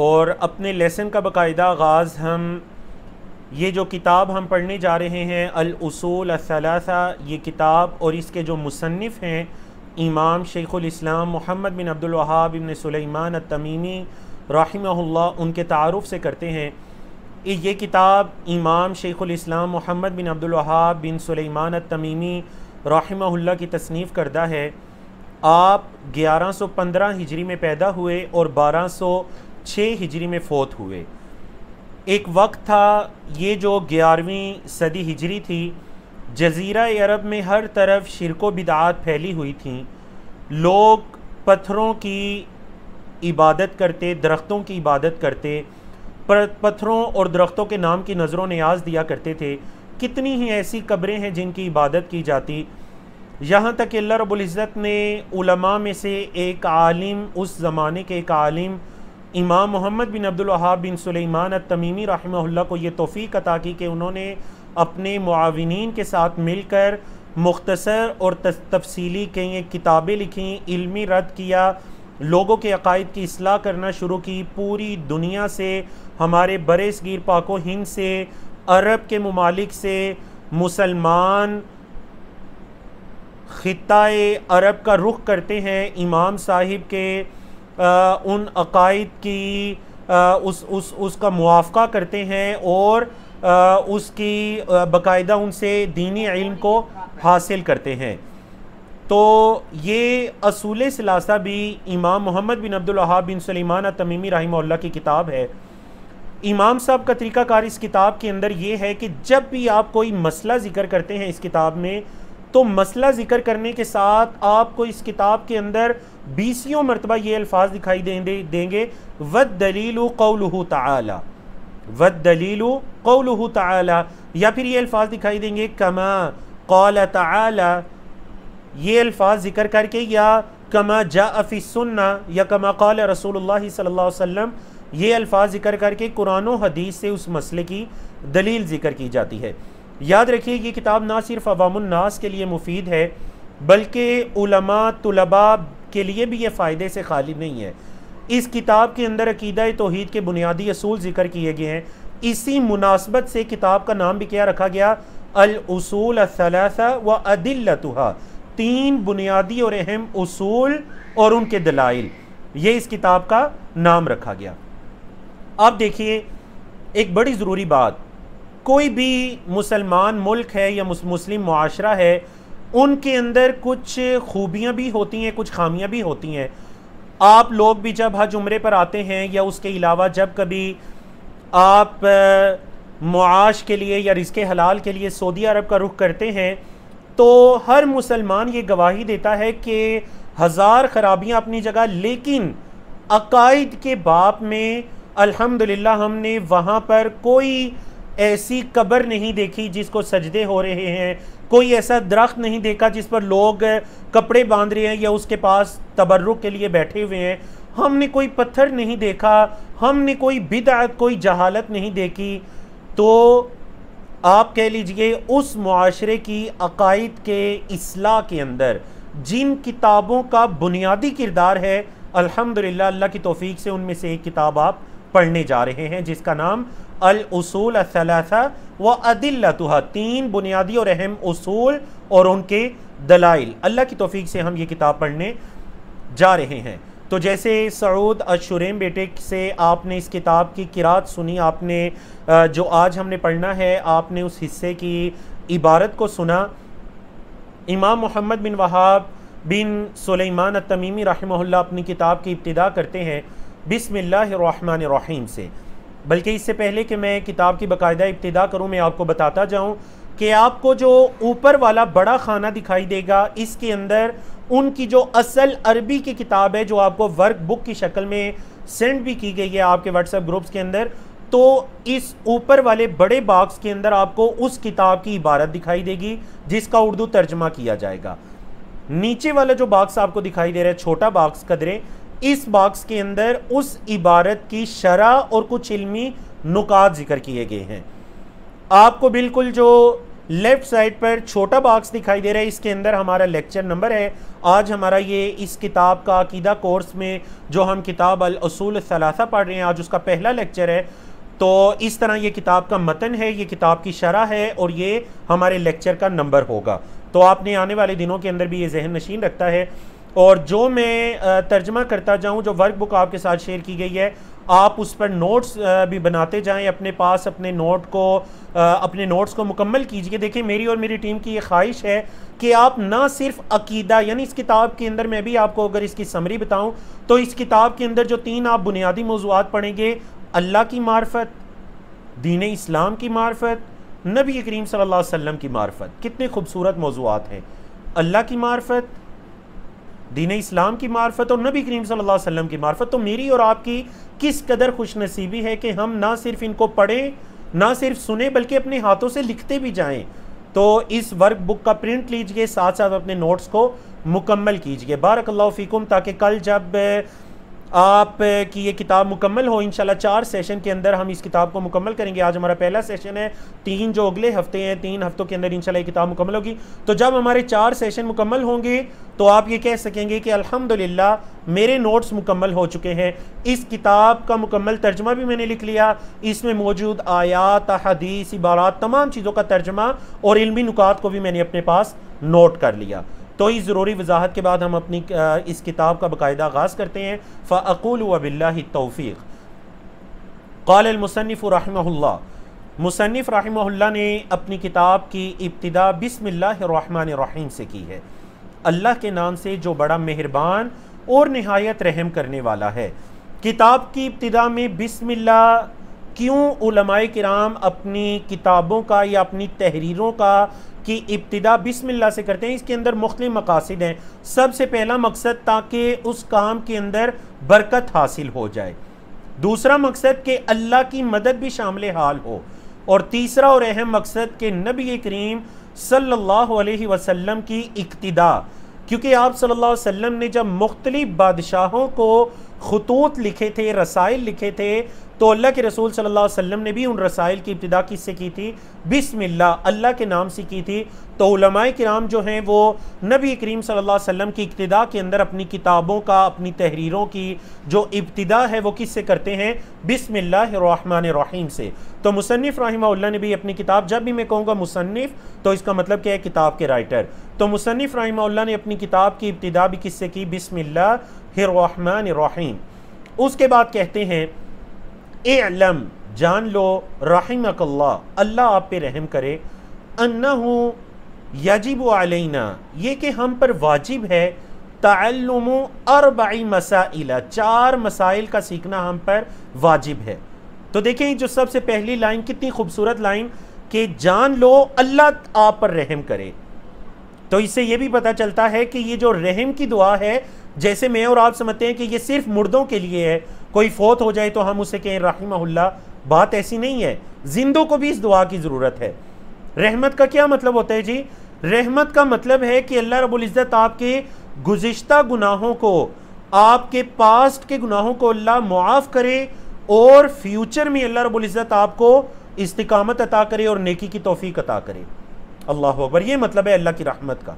اور اپنے لیسن کا باقاعدہ آغاز ہم یہ جو کتاب ہم پڑھنے جا رہے ہیں الاصول الثلاثہ، یہ کتاب اور اس کے جو مصنف ہیں امام شیخ الاسلام محمد بن عبد الوہاب ابن سلیمان التمیمی رحمہ اللہ، ان کے تعارف سے کرتے ہیں۔ یہ کتاب امام شیخ الاسلام محمد بن عبد الوہاب بن سلیمان التمیمی رحمہ اللہ کی تصنیف کردہ ہے۔ آپ 1115 ہجری میں پیدا ہوئے اور 1206 ہجری میں فوت ہوئے۔ ایک وقت تھا یہ جو 11ویں صدی ہجری تھی، جزیرہ عرب میں ہر طرف شرک و بدعات پھیلی ہوئی تھیں۔ لوگ پتھروں کی عبادت کرتے، درختوں کی عبادت کرتے، پتھروں اور درختوں کے نام کی نظر و نیاز دیا کرتے تھے۔ کتنی ہی ایسی قبریں ہیں جن کی عبادت کی جاتی، یہاں تک کہ اللہ رب العزت نے علماء میں سے ایک عالم، اس زمانے کے ایک عالم امام محمد بن عبد الوہاب بن سلیمان التمیمی رحمہ اللہ کو یہ توفیق عطا کی کہ انہوں نے اپنے معاونین کے ساتھ مل کر مختصر اور تفصیلی کئی کتابیں لکھیں، علمی رد کیا، لوگوں کے عقائد کی اصلاح کرنا شروع کی۔ پوری دنیا سے، ہمارے برِ صغیر پاک و ہند سے، عرب کے ممالک سے مسلمان خطۂ عرب کا رخ کرتے ہیں، امام صاحب کے ان عقائد کی اس کا موافقہ کرتے ہیں اور اس کی باقاعدہ ان سے دینی علم کو حاصل کرتے ہیں۔ تو یہ اصول ثلاثہ بھی امام محمد بن عبد الوہاب بن سلیمان التمیمی رحمہ اللہ کی کتاب ہے۔ امام صاحب کا طریقہ کار اس کتاب کے اندر یہ ہے کہ جب بھی آپ کوئی مسئلہ ذکر کرتے ہیں اس کتاب میں، تو مسئلہ ذکر کرنے کے ساتھ آپ کو اس کتاب کے اندر 20 مرتبہ یہ الفاظ دکھائی دیں گے، وَالدَّلِيلُ قَوْلُهُ تَعَالَى، وَالدَّلِيلُ قَوْلُهُ تَعَالَى، یا پھر یہ الفاظ دکھائی دیں گے كَمَا قَالَ تَعَالَى، یہ الفاظ ذکر کر کے، یا كَمَا جَاءَ فِي السُّنَّةِ، یا كَمَا قَالَ رسول اللہ صلی اللہ علیہ وسلم، یہ الفاظ ذکر کر کے قرآن و حدیث سے اس مسئلے کی دلیل ذکر کی جاتی ہے۔ یاد رکھیے یہ کتاب نہ صرف عوام الناس کے لیے مفید ہے بلکہ علماء طلباء کے لیے بھی یہ فائدے سے خالی نہیں ہے۔ اس کتاب کے اندر عقیدہ توحید کے بنیادی اصول ذکر کیے گئے ہیں۔ اسی مناسبت سے کتاب کا نام بھی کیا رکھا گیا؟ الاصول الثلاثہ وادلتها، 3 بنیادی اور اہم اصول اور ان کے دلائل، یہ اس کتاب کا نام رکھا گیا۔ اب دیکھیے ایک بڑی ضروری بات، کوئی بھی مسلمان ملک ہے یا مسلم معاشرہ ہے، ان کے اندر کچھ خوبیاں بھی ہوتی ہیں، کچھ خامیاں بھی ہوتی ہیں۔ آپ لوگ بھی جب حج عمرے پر آتے ہیں یا اس کے علاوہ جب کبھی آپ معاش کے لیے یا رزق حلال کے لیے سعودی عرب کا رخ کرتے ہیں، تو ہر مسلمان یہ گواہی دیتا ہے کہ ہزار خرابیاں اپنی جگہ، لیکن عقائد کے باب میں الحمدللہ ہم نے وہاں پر کوئی ایسی قبر نہیں دیکھی جس کو سجدے ہو رہے ہیں، کوئی ایسا درخت نہیں دیکھا جس پر لوگ کپڑے باندھ رہے ہیں یا اس کے پاس تبرک کے لیے بیٹھے ہوئے ہیں، ہم نے کوئی پتھر نہیں دیکھا، ہم نے کوئی بدعت، کوئی جہالت نہیں دیکھی۔ تو آپ کہہ لیجئے اس معاشرے کی عقائد کے اصلاح کے اندر جن کتابوں کا بنیادی کردار ہے، الحمدللہ اللہ کی توفیق سے ان میں سے ایک کتاب آپ پڑھنے جا رہے ہیں جس کا نام الاصول الثلاثہ وادلتها، 3 بنیادی اور اہم اصول اور ان کے دلائل۔ اللہ کی توفیق سے ہم یہ کتاب پڑھنے جا رہے ہیں۔ تو جیسے سعود الشریم بیٹے سے آپ نے اس کتاب کی قرات سنی، آپ نے جو آج ہم نے پڑھنا ہے آپ نے اس حصے کی عبارت کو سنا۔ امام محمد بن وہاب بن سلیمان التمیمی رحمہ اللہ اپنی کتاب کی ابتدا کرتے ہیں بسم اللہ الرحمن الرحیم سے۔ بلکہ اس سے پہلے کہ میں کتاب کی باقاعدہ ابتدا کروں، میں آپ کو بتاتا جاؤں کہ آپ کو جو اوپر والا بڑا خانہ دکھائی دے گا، اس کے اندر ان کی جو اصل عربی کی کتاب ہے جو آپ کو ورک بک کی شکل میں سینڈ بھی کی گئی ہے آپ کے واٹس ایپ گروپس کے اندر، تو اس اوپر والے بڑے باکس کے اندر آپ کو اس کتاب کی عبارت دکھائی دے گی جس کا اردو ترجمہ کیا جائے گا۔ نیچے والا جو باکس آپ کو دکھائی دے رہا ہے، چھوٹا باکس قدرے، اس باکس کے اندر اس عبارت کی شرح اور کچھ علمی نکات ذکر کیے گئے ہیں۔ آپ کو بالکل جو لیفٹ سائڈ پر چھوٹا باکس دکھائی دے رہا ہے، اس کے اندر ہمارا لیکچر نمبر ہے۔ آج ہمارا یہ اس کتاب کا عقیدہ کورس میں جو ہم کتاب الاصول الثلاثہ پڑھ رہے ہیں، آج اس کا پہلا لیکچر ہے۔ تو اس طرح یہ کتاب کا متن ہے، یہ کتاب کی شرح ہے، اور یہ ہمارے لیکچر کا نمبر ہوگا۔ تو آپ نے آنے والے دنوں کے اندر بھی یہ ذہن نشین رکھتا ہے، اور جو میں ترجمہ کرتا جاؤں، جو ورک بک آپ کے ساتھ شیئر کی گئی ہے، آپ اس پر نوٹس بھی بناتے جائیں اپنے پاس، اپنے نوٹس کو مکمل کیجئے۔ دیکھیں میری اور میری ٹیم کی یہ خواہش ہے کہ آپ نہ صرف عقیدہ، یعنی اس کتاب کے اندر میں بھی آپ کو اگر اس کی سمری بتاؤں تو اس کتاب کے اندر جو 3 آپ بنیادی موضوعات پڑھیں گے، اللہ کی معرفت، دین اسلام کی معرفت، نبی کریم صلی اللہ علیہ وسلم کی معرفت۔ کتنے خوبصورت موضوعات ہیں، اللہ کی معرفت، دین اسلام کی معرفت اور نبی کریم صلی اللہ علیہ وسلم کی معرفت۔ تو میری اور آپ کی کس قدر خوش نصیبی ہے کہ ہم نہ صرف ان کو پڑھیں، نہ صرف سنیں، بلکہ اپنے ہاتھوں سے لکھتے بھی جائیں۔ تو اس ورک بک کا پرنٹ لیجئے، ساتھ ساتھ اپنے نوٹس کو مکمل کیجئے۔ بارک اللہ فیکم، تاکہ کل جب آپ کی یہ کتاب مکمل ہو، انشاءاللہ 4 سیشن کے اندر ہم اس کتاب کو مکمل کریں گے۔ آج ہمارا پہلا سیشن ہے، 3 جو اگلے ہفتے ہیں، 3 ہفتوں کے اندر انشاءاللہ یہ کتاب مکمل ہوگی۔ تو جب ہمارے 4 سیشن مکمل ہوں گے تو آپ یہ کہہ سکیں گے کہ الحمدللہ میرے نوٹس مکمل ہو چکے ہیں، اس کتاب کا مکمل ترجمہ بھی میں نے لکھ لیا، اس میں موجود آیات، حدیث، عبارات، تمام چیزوں کا ترجمہ اور علمی نکات کو بھی میں نے اپنے پاس نوٹ کر لیا۔ تو اس ضروری وضاحت کے بعد ہم اپنی اس کتاب کا باقاعدہ آغاز کرتے ہیں۔ فَأَقُولُ وَبِاللَّهِ التَّوْفِيقِ۔ قال المصنف رحمہ اللہ، مصنف رحمہ اللہ نے اپنی کتاب کی ابتدا بسم اللہ الرحمن الرحیم سے کی ہے، اللہ کے نام سے جو بڑا مہربان اور نہایت رحم کرنے والا ہے۔ کتاب کی ابتدا میں بسم اللہ کیوں علماء کرام اپنی کتابوں کا یا اپنی تحریروں کا کی ابتدا بسم اللہ سے کرتے ہیں؟ اس کے اندر مختلف مقاصد ہیں۔ سب سے پہلا مقصد تاکہ اس کام کے اندر برکت حاصل ہو جائے، دوسرا مقصد کہ اللہ کی مدد بھی شامل حال ہو، اور تیسرا اور اہم مقصد کہ نبی کریم صلی اللہ علیہ وسلم کی اقتداء، کیونکہ آپ صلی اللہ علیہ وسلم نے جب مختلف بادشاہوں کو خطوط لکھے تھے، رسائل لکھے تھے، تو اللہ کے رسول صلی اللہ علیہ وسلم نے بھی ان رسائل کی ابتدا کس سے کی تھی؟ بسم اللہ، اللہ کے نام سے کی تھی۔ تو علماء کرام جو ہیں وہ نبی کریم صلی اللہ علیہ وسلم کی اقتداء کے اندر اپنی کتابوں کا، اپنی تحریروں کی جو ابتدا ہے وہ کس سے کرتے ہیں؟ بسم اللہ الرحمن الرحیم سے۔ تو مصنف رحمہ اللہ نے بھی اپنی کتاب، جب بھی میں کہوں گا مصنف تو اس کا مطلب کیا ہے؟ کتاب کے رائٹر۔ تو مصنف رحمہ اللہ نے اپنی کتاب کی ابتدا بھی کس سے کی؟ بسم اللہ الرحمن الرحیم۔ اس کے بعد کہتے ہیں اعلم، جان لو، رحمک اللہ، اللہ آپ پہ رحم کرے، انہو یجب علینا، یہ کہ ہم پر واجب ہے، تعلم 4 مسائل، 4 مسائل کا سیکھنا ہم پر واجب ہے۔ تو دیکھیں جو سب سے پہلی لائن کتنی خوبصورت لائن کہ جان لو اللہ آپ پر رحم کرے۔ تو اس سے یہ بھی پتہ چلتا ہے کہ یہ جو رحم کی دعا ہے، جیسے میں اور آپ سمجھتے ہیں کہ یہ صرف مردوں کے لیے ہے، کوئی فوت ہو جائے تو ہم اسے کہیں رحمہ اللہ، بات ایسی نہیں ہے، زندوں کو بھی اس دعا کی ضرورت ہے۔ رحمت کا کیا مطلب ہوتا ہے جی؟ رحمت کا مطلب ہے کہ اللہ رب العزت آپ کے گزشتہ گناہوں کو، آپ کے پاسٹ کے گناہوں کو اللہ معاف کرے، اور فیوچر میں اللہ رب العزت آپ کو استقامت عطا کرے اور نیکی کی توفیق عطا کرے۔ اللہ اکبر، یہ مطلب ہے اللہ کی رحمت کا۔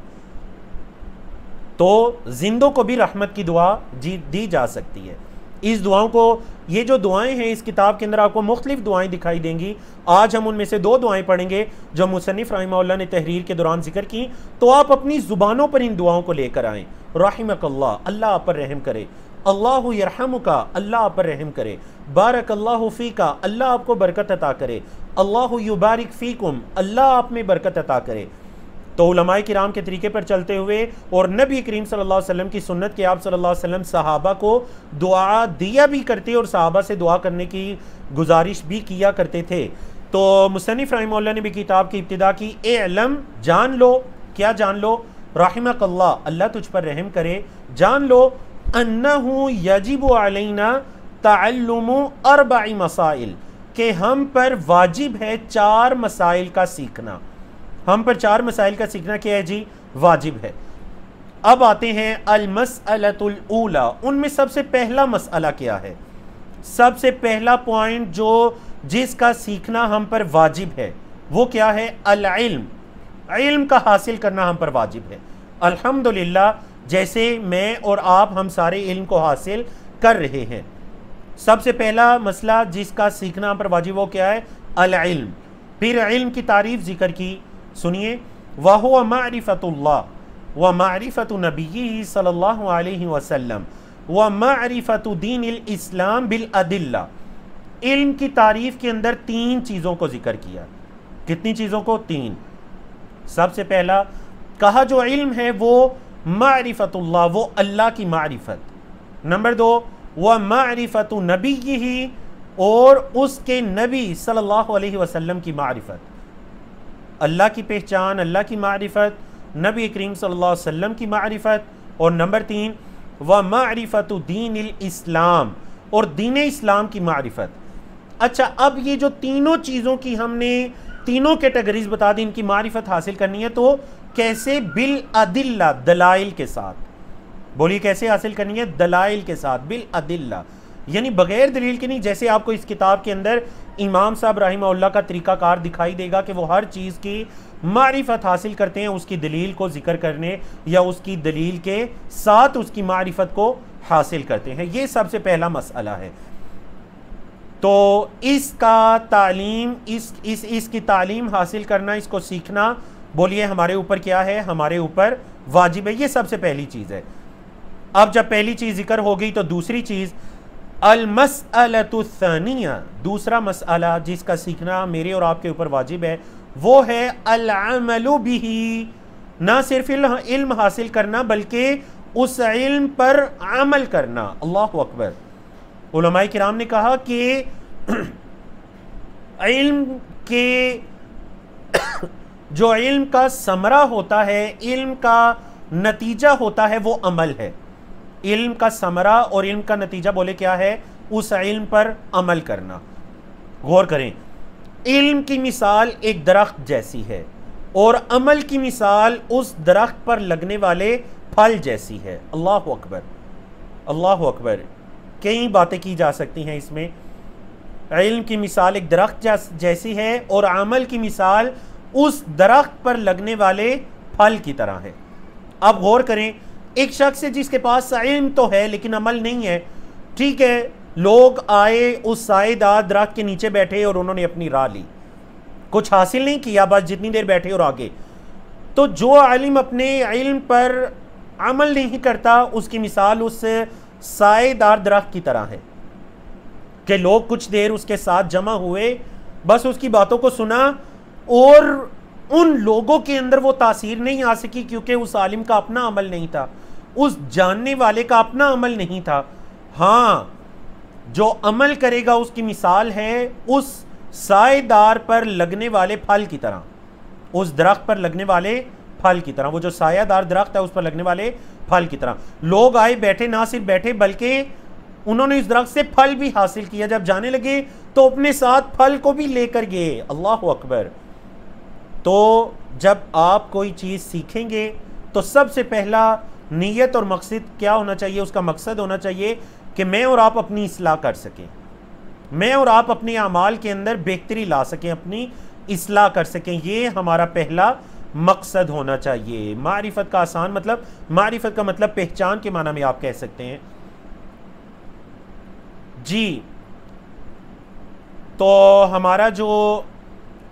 تو زندوں کو بھی رحمت کی دعا دی جا سکتی ہے۔ اس دعاؤں کو، یہ جو دعائیں ہیں اس کتاب کے اندر آپ کو مختلف دعائیں دکھائی دیں گی، آج ہم ان میں سے 2 دعائیں پڑھیں گے جو مصنف رحمہ اللہ نے تحریر کے دوران ذکر کی۔ تو آپ اپنی زبانوں پر ان دعاؤں کو لے کر آئیں۔ رحمک اللہ، اللہ آپ پر رحم کرے، اللہ یرحمک، اللہ آپ پر رحم کرے، بارک اللہ فیک، اللہ آپ کو برکت عطا کرے، اللہ یبارک فیکم، اللہ آپ میں برکت عطا کرے۔ تو علماء کرام کے طریقے پر چلتے ہوئے اور نبی کریم صلی اللہ علیہ وسلم کی سنت کے، آپ صلی اللہ علیہ وسلم صحابہ کو دعا دیا بھی کرتے اور صحابہ سے دعا کرنے کی گزارش بھی کیا کرتے تھے۔ تو مصنف رحمہ اللہ نے بھی کتاب کی ابتدا کی اعلم، جان لو، کیا جان لو؟ رحمک اللہ، اللہ تجھ پر رحم کرے، جان لو انہو یجب علینا تعلم 4 مسائل، کہ ہم پر واجب ہے 4 مسائل کا سیکھنا۔ ہم پر 4 مسائل کا سیکھنا کیا ہے جی؟ واجب ہے۔ اب آتے ہیں المسئلۃ الاولی، ان میں سب سے پہلا مسئلہ کیا ہے؟ سب سے پہلا پوائنٹ جو جس کا سیکھنا ہم پر واجب ہے وہ کیا ہے؟ العلم، علم کا حاصل کرنا ہم پر واجب ہے۔ الحمدللہ جیسے میں اور آپ ہم سارے علم کو حاصل کر رہے ہیں۔ سب سے پہلا مسئلہ جس کا سیکھنا ہم پر واجب وہ کیا ہے؟ العلم۔ پھر علم کی تعریف ذکر کی، سنیے، وَهُوَ مَعْرِفَةُ اللَّهِ وَمَعْرِفَةُ نَبِيِّهِ صلی اللہ علیہ وسلم وَمَعْرِفَةُ دِينِ الْإِسْلَامِ بِالْأَدِلَّةِ۔ علم کی تعریف کے اندر تین چیزوں کو ذکر کیا۔ کتنی چیزوں کو؟ تین۔ سب سے پہلا کہا جو علم ہے وہ معرفت اللہ، وہ اللہ کی معرفت۔ نمبر دو وَمَعْرِفَةُ نَبِيِّهِ، اور اس کے نبی صلی اللہ علیہ وسلم کی معرفت، اللہ کی پہچان، اللہ کی معرفت، نبی کریم صلی اللہ علیہ وسلم کی معرفت۔ اور نمبر تین وَمَعْرِفَةُ دِينِ الْإِسْلَامِ، اور دین اسلام کی معرفت۔ اچھا، اب یہ جو تینوں چیزوں کی ہم نے تینوں کیٹیگریز بتا دی، ان کی معرفت حاصل کرنی ہے، تو کیسے؟ بالادلہ، دلائل کے ساتھ۔ بولیے کیسے حاصل کرنی ہے؟ دلائل کے ساتھ، بالادلہ، یعنی بغیر دلیل کے نہیں۔ جیسے آپ کو اس کتاب کے اندر امام صاحب رحمہ اللہ کا طریقہ کار دکھائی دے گا کہ وہ ہر چیز کی معرفت حاصل کرتے ہیں اس کی دلیل کو ذکر کرنے یا اس کی دلیل کے ساتھ اس کی معرفت کو حاصل کرتے ہیں۔ یہ سب سے پہلا مسئلہ ہے۔ تو اس کا تعلیم اس کی تعلیم حاصل کرنا، اس کو سیکھنا، بولیے ہمارے اوپر کیا ہے؟ ہمارے اوپر واجب ہے۔ یہ سب سے پہلی چیز ہے۔ اب جب پہلی چیز ذکر ہو گئی تو دوسری چیز المسألۃ الثانیہ، دوسرا مسئلہ جس کا سیکھنا میرے اور آپ کے اوپر واجب ہے وہ ہے العمل بہ، نہ صرف علم حاصل کرنا بلکہ اس علم پر عمل کرنا۔ اللہ اکبر۔ علماء کرام نے کہا کہ علم کے جو علم کا ثمرہ ہوتا ہے، علم کا نتیجہ ہوتا ہے، وہ عمل ہے۔ علم کا ثمرہ اور علم کا نتیجہ بولے کیا ہے؟ اس علم پر عمل کرنا۔ غور کریں، علم کی مثال ایک درخت جیسی ہے اور عمل کی مثال اس درخت پر لگنے والے پھل جیسی ہے۔ اللہ اکبر، اللہ اکبر۔ کئی باتیں کی جا سکتی ہیں اس میں۔ علم کی مثال ایک درخت جیسی ہے اور عمل کی مثال اس درخت پر لگنے والے پھل کی طرح ہے۔ اب غور کریں، ایک شخص ہے جس کے پاس علم تو ہے لیکن عمل نہیں ہے، ٹھیک ہے، لوگ آئے اس سائے دار درخت کے نیچے بیٹھے اور انہوں نے اپنی راہ لی، کچھ حاصل نہیں کیا، بس جتنی دیر بیٹھے اور آگے۔ تو جو عالم اپنے علم پر عمل نہیں کرتا اس کی مثال اس سائے دار درخت کی طرح ہے کہ لوگ کچھ دیر اس کے ساتھ جمع ہوئے، بس اس کی باتوں کو سنا اور ان لوگوں کے اندر وہ تاثیر نہیں آ سکی کیونکہ اس عالم کا اپنا عمل نہیں تھا، اس جاننے والے کا اپنا عمل نہیں تھا۔ ہاں، جو عمل کرے گا اس کی مثال ہے اس سائے دار پر لگنے والے پھل کی طرح، اس درخت پر لگنے والے پھل کی طرح، وہ جو سایہ دار درخت ہے اس پر لگنے والے پھل کی طرح۔ لوگ آئے بیٹھے، نہ صرف بیٹھے بلکہ انہوں نے اس درخت سے پھل بھی حاصل کیا، جب جانے لگے تو اپنے ساتھ پھل کو بھی لے کر گئے۔ اللہ اکبر۔ تو جب آپ کوئی چیز سیکھیں گے تو سب سے پہلا نیت اور مقصد کیا ہونا چاہیے؟ اس کا مقصد ہونا چاہیے کہ میں اور آپ اپنی اصلاح کر سکیں، میں اور آپ اپنے اعمال کے اندر بہتری لا سکیں، اپنی اصلاح کر سکیں۔ یہ ہمارا پہلا مقصد ہونا چاہیے۔ معرفت کا آسان مطلب، معرفت کا مطلب پہچان کے معنی میں آپ کہہ سکتے ہیں۔ جی، تو ہمارا جو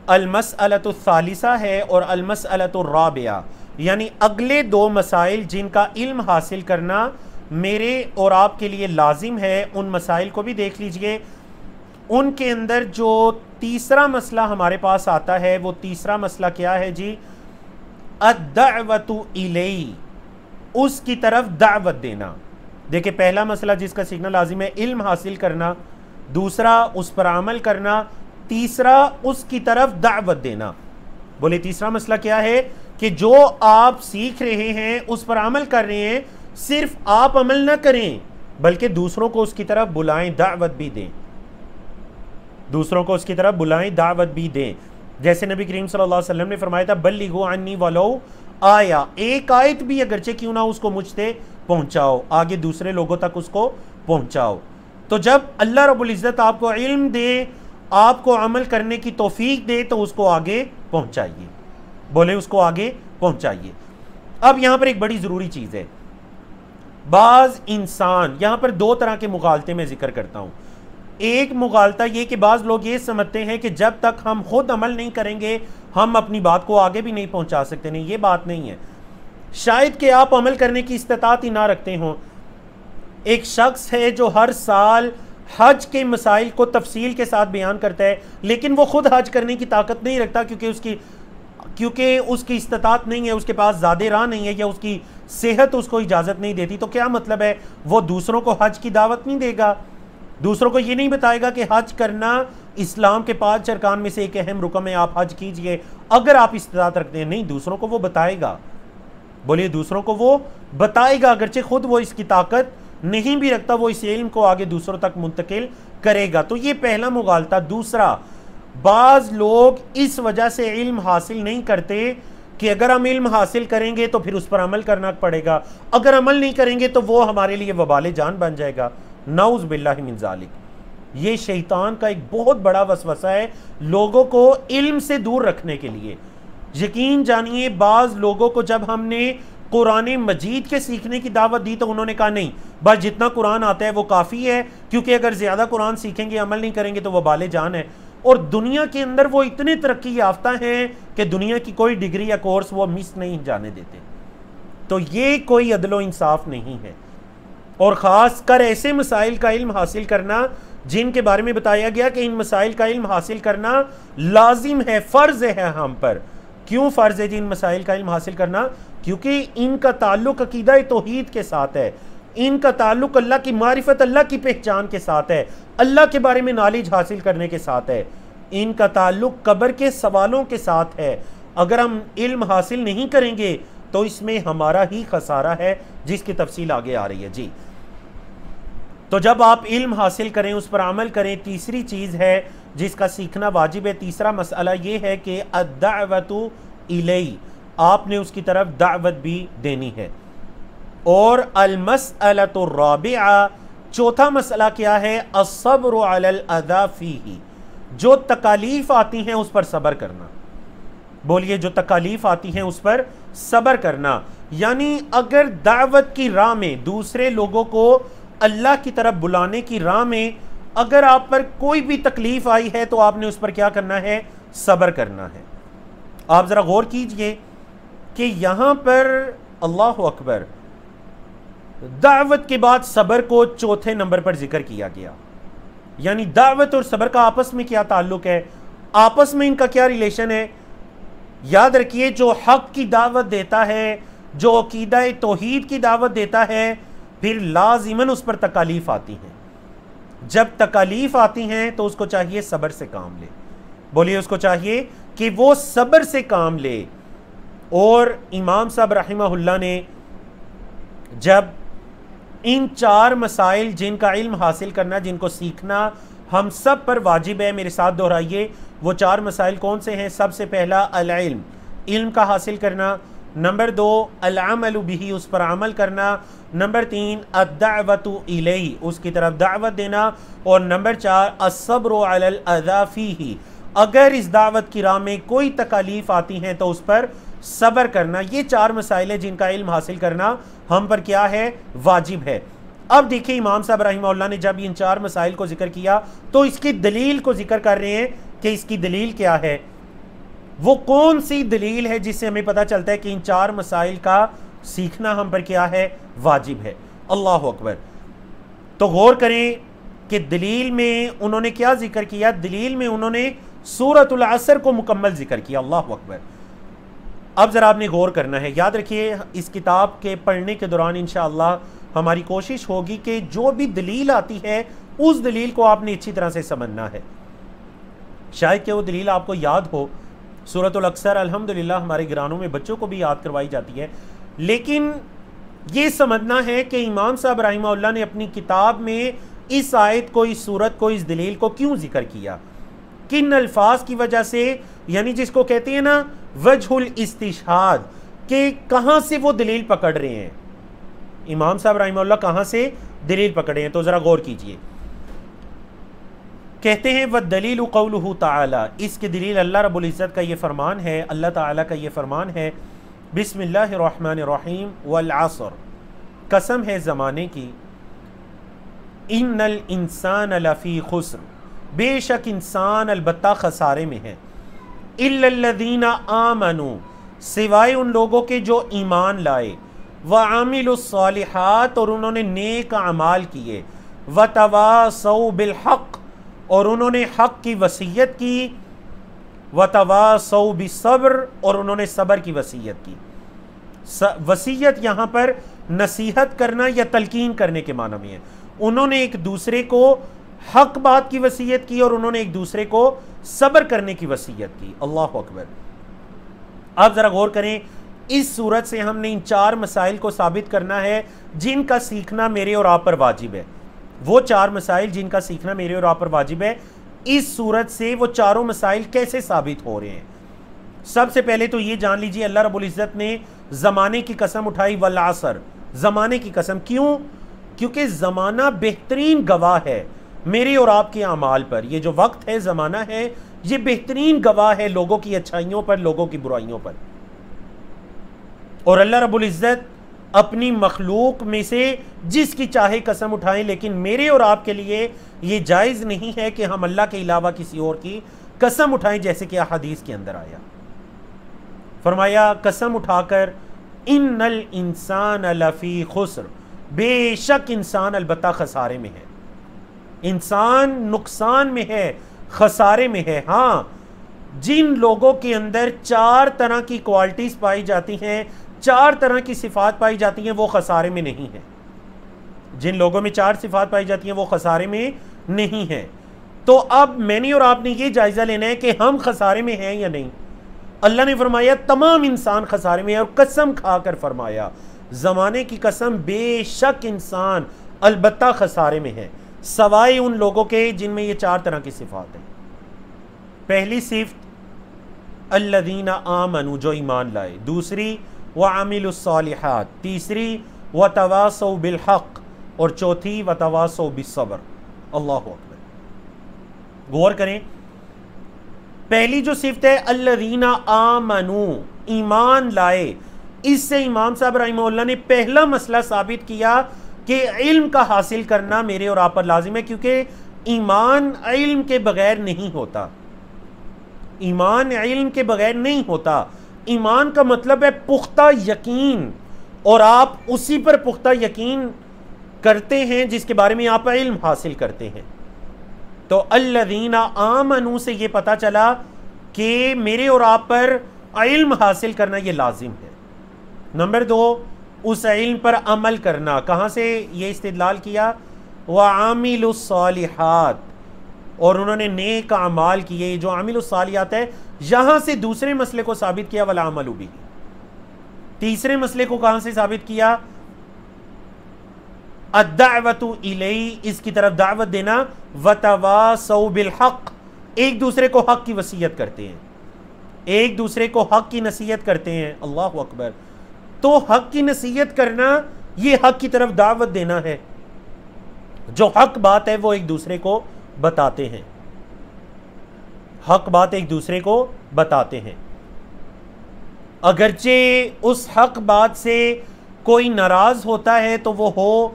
المسألۃ الثالثہ ہے اور المسألۃ الرابعہ، یعنی اگلے دو مسائل جن کا علم حاصل کرنا میرے اور آپ کے لیے لازم ہے، ان مسائل کو بھی دیکھ لیجئے۔ ان کے اندر جو تیسرا مسئلہ ہمارے پاس آتا ہے وہ تیسرا مسئلہ کیا ہے جی؟ الدعوۃ الیہ، اس کی طرف دعوت دینا۔ دیکھیں، پہلا مسئلہ جس کا سیکھنا لازم ہے علم حاصل کرنا، دوسرا اس پر عمل کرنا، تیسرا اس کی طرف دعوت دینا۔ بولے تیسرا مسئلہ کیا ہے؟ کہ جو آپ سیکھ رہے ہیں اس پر عمل کر رہے ہیں، صرف آپ عمل نہ کریں بلکہ دوسروں کو اس کی طرف بلائیں، دعوت بھی دیں، دوسروں کو اس کی طرف بلائیں، دعوت بھی دیں۔ جیسے نبی کریم صلی اللہ علیہ وسلم نے فرمایا تھا بلغوا عنی ولو آیا، ایک آیت بھی اگرچہ کیوں نہ اس کو مجھ سے پہنچاؤ، آگے دوسرے لوگوں تک اس کو پہنچاؤ۔ تو جب اللہ رب العزت آپ کو علم دے، آپ کو عمل کرنے کی توفیق دے تو اس کو آگے پہنچائیے۔ بولے اس کو آگے پہنچائیے۔ اب یہاں پر ایک بڑی ضروری چیز ہے، بعض انسان، یہاں پر دو طرح کے مغالطے میں ذکر کرتا ہوں۔ ایک مغالطہ یہ کہ بعض لوگ یہ سمجھتے ہیں کہ جب تک ہم خود عمل نہیں کریں گے ہم اپنی بات کو آگے بھی نہیں پہنچا سکتے۔ نہیں، یہ بات نہیں ہے، شاید کہ آپ عمل کرنے کی استطاعت ہی نہ رکھتے ہوں۔ ایک شخص ہے جو ہر سال حج کے مسائل کو تفصیل کے ساتھ بیان کرتا ہے، لیکن وہ خود حج کرنے کی طاقت نہیں رکھتا کیونکہ اس کی استطاعت نہیں ہے، اس کے پاس زیادہ راہ نہیں ہے، یا اس کی صحت اس کو اجازت نہیں دیتی۔ تو کیا مطلب ہے؟ وہ دوسروں کو حج کی دعوت نہیں دے گا، دوسروں کو یہ نہیں بتائے گا کہ حج کرنا اسلام کے 5 ارکان میں سے ایک اہم رکن ہے، آپ حج کیجئے اگر آپ استطاعت رکھتے ہیں۔ نہیں، دوسروں کو وہ بتائے گا، بولیے دوسروں کو وہ بتائے گا، اگرچہ خود وہ اس کی طاقت نہیں بھی رکھتا، وہ اس علم کو آگے دوسروں تک منتقل کرے گا۔ تو یہ پہلا مغالطہ۔ دوسرا، بعض لوگ اس وجہ سے علم حاصل نہیں کرتے کہ اگر ہم علم حاصل کریں گے تو پھر اس پر عمل کرنا پڑے گا، اگر عمل نہیں کریں گے تو وہ ہمارے لیے وبال جان بن جائے گا۔ نعوذ باللہ من ذالک۔ یہ شیطان کا ایک بہت بڑا وسوسہ ہے لوگوں کو علم سے دور رکھنے کے لیے۔ یقین جانیے، بعض لوگوں کو جب ہم نے قرآن مجید کے سیکھنے کی دعوت دی تو انہوں نے کہا نہیں، بس جتنا قرآن آتا ہے وہ کافی ہے، کیونکہ اگر زیادہ قرآن سیکھیں گے عمل نہیں کریں گے تو وہ وبال جان ہے۔ اور دنیا کے اندر وہ اتنے ترقی یافتہ ہیں کہ دنیا کی کوئی ڈگری یا کورس وہ مس نہیں جانے دیتے۔ تو یہ کوئی عدل و انصاف نہیں ہے، اور خاص کر ایسے مسائل کا علم حاصل کرنا جن کے بارے میں بتایا گیا کہ ان مسائل کا علم حاصل کرنا لازم ہے، فرض ہے ہم پر۔ کیوں فرض ہے جن مسائل کا علم حاصل کرنا؟ کیونکہ ان کا تعلق عقیدہ توحید کے ساتھ ہے، ان کا تعلق اللہ کی معرفت، اللہ کی پہچان کے ساتھ ہے، اللہ کے بارے میں نالج حاصل کرنے کے ساتھ ہے، ان کا تعلق قبر کے سوالوں کے ساتھ ہے۔ اگر ہم علم حاصل نہیں کریں گے تو اس میں ہمارا ہی خسارہ ہے، جس کی تفصیل آگے آ رہی ہے۔ جی، تو جب آپ علم حاصل کریں، اس پر عمل کریں۔ تیسری چیز ہے جس کا سیکھنا واجب ہے، تیسرا مسئلہ یہ ہے کہ الدعوت الیہ، آپ نے اس کی طرف دعوت بھی دینی ہے۔ اور المسئلۃ الرابعہ، چوتھا مسئلہ کیا ہے؟ الصبر علی الاذی فیہ، جو تکالیف آتی ہیں اس پر صبر کرنا۔ بولیے، جو تکالیف آتی ہیں اس پر صبر کرنا۔ یعنی اگر دعوت کی راہ میں، دوسرے لوگوں کو اللہ کی طرف بلانے کی راہ میں اگر آپ پر کوئی بھی تکلیف آئی ہے تو آپ نے اس پر کیا کرنا ہے؟ صبر کرنا ہے۔ آپ ذرا غور کیجئے کہ یہاں پر اللہ اکبر، دعوت کے بعد صبر کو چوتھے نمبر پر ذکر کیا گیا۔ یعنی دعوت اور صبر کا آپس میں کیا تعلق ہے، آپس میں ان کا کیا ریلیشن ہے؟ یاد رکھیے، جو حق کی دعوت دیتا ہے، جو عقیدہ توحید کی دعوت دیتا ہے، پھر لازماً اس پر تکالیف آتی ہیں۔ جب تکالیف آتی ہیں تو اس کو چاہیے صبر سے کام لے۔ بولیے، اس کو چاہیے کہ وہ صبر سے کام لے۔ اور امام صاحب رحمہ اللہ نے جب ان 4 مسائل جن کا علم حاصل کرنا، جن کو سیکھنا ہم سب پر واجب ہے، میرے ساتھ دہرائیے، وہ 4 مسائل کون سے ہیں؟ سب سے پہلا العلم، علم کا حاصل کرنا۔ نمبر 2 العمل بہ، اس پر عمل کرنا۔ نمبر 3 الدعوت الیہ، اس کی طرف دعوت دینا۔ اور نمبر 4 الصبر علی الاذی فیہ، اگر اس دعوت کی راہ میں کوئی تکالیف آتی ہیں تو اس پر صبر کرنا۔ یہ 4 مسائل ہیں جن کا علم حاصل کرنا ہم پر کیا ہے؟ واجب ہے۔ اب دیکھیں، امام صاحب رحمہ اللہ نے جب ان 4 مسائل کو ذکر کیا تو اس کی دلیل کو ذکر کر رہے ہیں کہ اس کی دلیل کیا ہے، وہ کون سی دلیل ہے جس سے ہمیں پتہ چلتا ہے کہ ان 4 مسائل کا سیکھنا ہم پر کیا ہے؟ واجب ہے۔ اللہ اکبر۔ تو غور کریں کہ دلیل میں انہوں نے کیا ذکر کیا؟ دلیل میں انہوں نے سورۃ العصر کو مکمل ذکر کیا۔ اللہ اکبر۔ اب ذرا آپ نے غور کرنا ہے، یاد رکھیے اس کتاب کے پڑھنے کے دوران انشاءاللہ ہماری کوشش ہوگی کہ جو بھی دلیل آتی ہے اس دلیل کو آپ نے اچھی طرح سے سمجھنا ہے۔ شاید کہ وہ دلیل آپ کو یاد ہو۔ سورۃ العصر الحمدللہ ہمارے گرانوں میں بچوں کو بھی یاد کروائی جاتی ہے، لیکن یہ سمجھنا ہے کہ امام صاحب رحمہ اللہ نے اپنی کتاب میں اس آیت کو، اس سورت کو، اس دلیل کو کیوں ذکر کیا، کن الفاظ کی وجہ سے، یعنی جس کو کہتے ہیں نا وجہ الاستشہاد، کہ کہاں سے وہ دلیل پکڑ رہے ہیں، امام صاحب رحمہ اللہ کہاں سے دلیل پکڑے ہیں۔ تو ذرا غور کیجئے۔ کہتے ہیں وَالدَّلِيلُ قَوْلُهُ تَعَالَى، اس کی دلیل اللہ رب العزت کا یہ فرمان ہے، اللہ تعالیٰ کا یہ فرمان ہے، بسم اللہ الرحمن الرحیم، والعصر، قسم ہے زمانے کی، ان الانسان لفی خسر، بے شک انسان البتہ خسارے میں ہے، الا الذین آمنوا، سوائے ان لوگوں کے جو ایمان لائے، وعملوا الصالحات، اور انہوں نے نیک اعمال کیے، وتواصوا بالحق، اور انہوں نے حق کی وصیت کی، وتواصوا بالصبر، اور انہوں نے صبر کی وصیت کی۔ وصیت یہاں پر نصیحت کرنا یا تلقین کرنے کے معنی میں ہے، انہوں نے ایک دوسرے کو حق بات کی وصیت کی اور انہوں نے ایک دوسرے کو صبر کرنے کی وصیت کی۔ اللہ اکبر۔ آپ ذرا غور کریں، اس صورت سے ہم نے ان 4 مسائل کو ثابت کرنا ہے جن کا سیکھنا میرے اور آپ پر واجب ہے۔ وہ 4 مسائل جن کا سیکھنا میرے اور آپ پر واجب ہے، اس صورت سے وہ چاروں مسائل کیسے ثابت ہو رہے ہیں؟ سب سے پہلے تو یہ جان لیجئے اللہ رب العزت نے زمانے کی قسم اٹھائی، والعصر، زمانے کی قسم۔ کیوں؟ کیونکہ زمانہ بہترین گواہ ہے میرے اور آپ کے اعمال پر۔ یہ جو وقت ہے، زمانہ ہے، یہ بہترین گواہ ہے لوگوں کی اچھائیوں پر، لوگوں کی برائیوں پر۔ اور اللہ رب العزت اپنی مخلوق میں سے جس کی چاہے قسم اٹھائیں، لیکن میرے اور آپ کے لیے یہ جائز نہیں ہے کہ ہم اللہ کے علاوہ کسی اور کی قسم اٹھائیں، جیسے کہ حدیث کے اندر آیا۔ فرمایا قسم اٹھا کر، ان الانسان لفی خسر، بے شک انسان البتہ خسارے میں ہے، انسان نقصان میں ہے، خسارے میں ہے۔ ہاں، جن لوگوں کے اندر 4 طرح کی کوالٹیز پائی جاتی ہیں، 4 طرح کی صفات پائی جاتی ہیں، وہ خسارے میں نہیں ہیں۔ جن لوگوں میں 4 صفات پائی جاتی ہیں وہ خسارے میں نہیں ہیں۔ تو اب میں نے اور آپ نے یہ جائزہ لینا ہے کہ ہم خسارے میں ہیں یا نہیں۔ اللہ نے فرمایا تمام انسان خسارے میں ہے، اور قسم کھا کر فرمایا، زمانے کی قسم، بے شک انسان البتہ خسارے میں ہے، سوائے ان لوگوں کے جن میں یہ 4 طرح کی صفات ہیں۔ پہلی صفت الذین آمنوا، جو ایمان لائے، دوسری وعملوا الصالحات، تیسری وتواصوا بالحق، اور چوتھی وتواصوا بالصبر۔ اللہ اکبر۔ غور کریں، پہلی جو صفت ہے الذین آمنوا، ایمان لائے، اس سے امام صاحب رحمہ اللہ نے پہلا مسئلہ ثابت کیا کہ علم کا حاصل کرنا میرے اور آپ پر لازم ہے، کیونکہ ایمان علم کے بغیر نہیں ہوتا۔ ایمان علم کے بغیر نہیں ہوتا۔ ایمان کا مطلب ہے پختہ یقین، اور آپ اسی پر پختہ یقین کرتے ہیں جس کے بارے میں آپ علم حاصل کرتے ہیں۔ تو الذین آمنوا سے یہ پتا چلا کہ میرے اور آپ پر علم حاصل کرنا یہ لازم ہے۔ نمبر 2، اس علم پر عمل کرنا۔ کہاں سے یہ استدلال کیا؟ وعاملوا الصالحات، اور انہوں نے نیک اعمال کیے۔ جو عامل الصالحات ہے، یہاں سے دوسرے مسئلے کو ثابت کیا والعمل بھی۔ تیسرے مسئلے کو کہاں سے ثابت کیا؟ الدعوۃ الیہ، اس کی طرف دعوت دینا، وتواصوا بالحق، ایک دوسرے کو حق کی وصیت کرتے ہیں، ایک دوسرے کو حق کی نصیحت کرتے ہیں۔ اللہ اکبر۔ تو حق کی نصیحت کرنا یہ حق کی طرف دعوت دینا ہے۔ جو حق بات ہے وہ ایک دوسرے کو بتاتے ہیں، حق بات ایک دوسرے کو بتاتے ہیں، اگرچہ اس حق بات سے کوئی ناراض ہوتا ہے تو وہ ہو،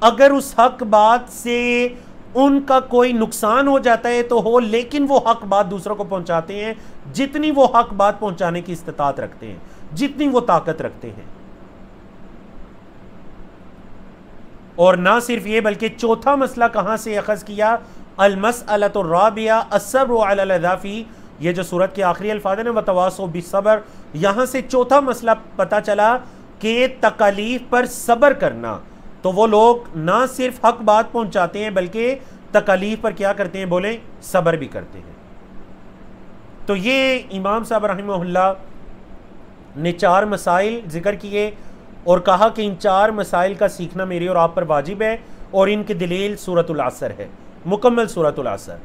اگر اس حق بات سے ان کا کوئی نقصان ہو جاتا ہے تو ہو، لیکن وہ حق بات دوسروں کو پہنچاتے ہیں جتنی وہ حق بات پہنچانے کی استطاعت رکھتے ہیں، جتنی وہ طاقت رکھتے ہیں۔ اور نہ صرف یہ بلکہ چوتھا مسئلہ کہاں سے اخذ کیا؟ المسألۃ الرابعہ الصبر علی الاذی، یہ جو سورت کے آخری الفاظ ہیں وتواصوا بالصبر، یہاں سے چوتھا مسئلہ پتا چلا کہ تکالیف پر صبر کرنا۔ تو وہ لوگ نہ صرف حق بات پہنچاتے ہیں بلکہ تکالیف پر کیا کرتے ہیں؟ بولیں، صبر بھی کرتے ہیں۔ تو یہ امام صاحب رحمہ اللہ نے 4 مسائل ذکر کیے اور کہا کہ ان 4 مسائل کا سیکھنا میرے اور آپ پر واجب ہے، اور ان کی دلیل سورۃ العصر ہے، مکمل سورۃ العصر۔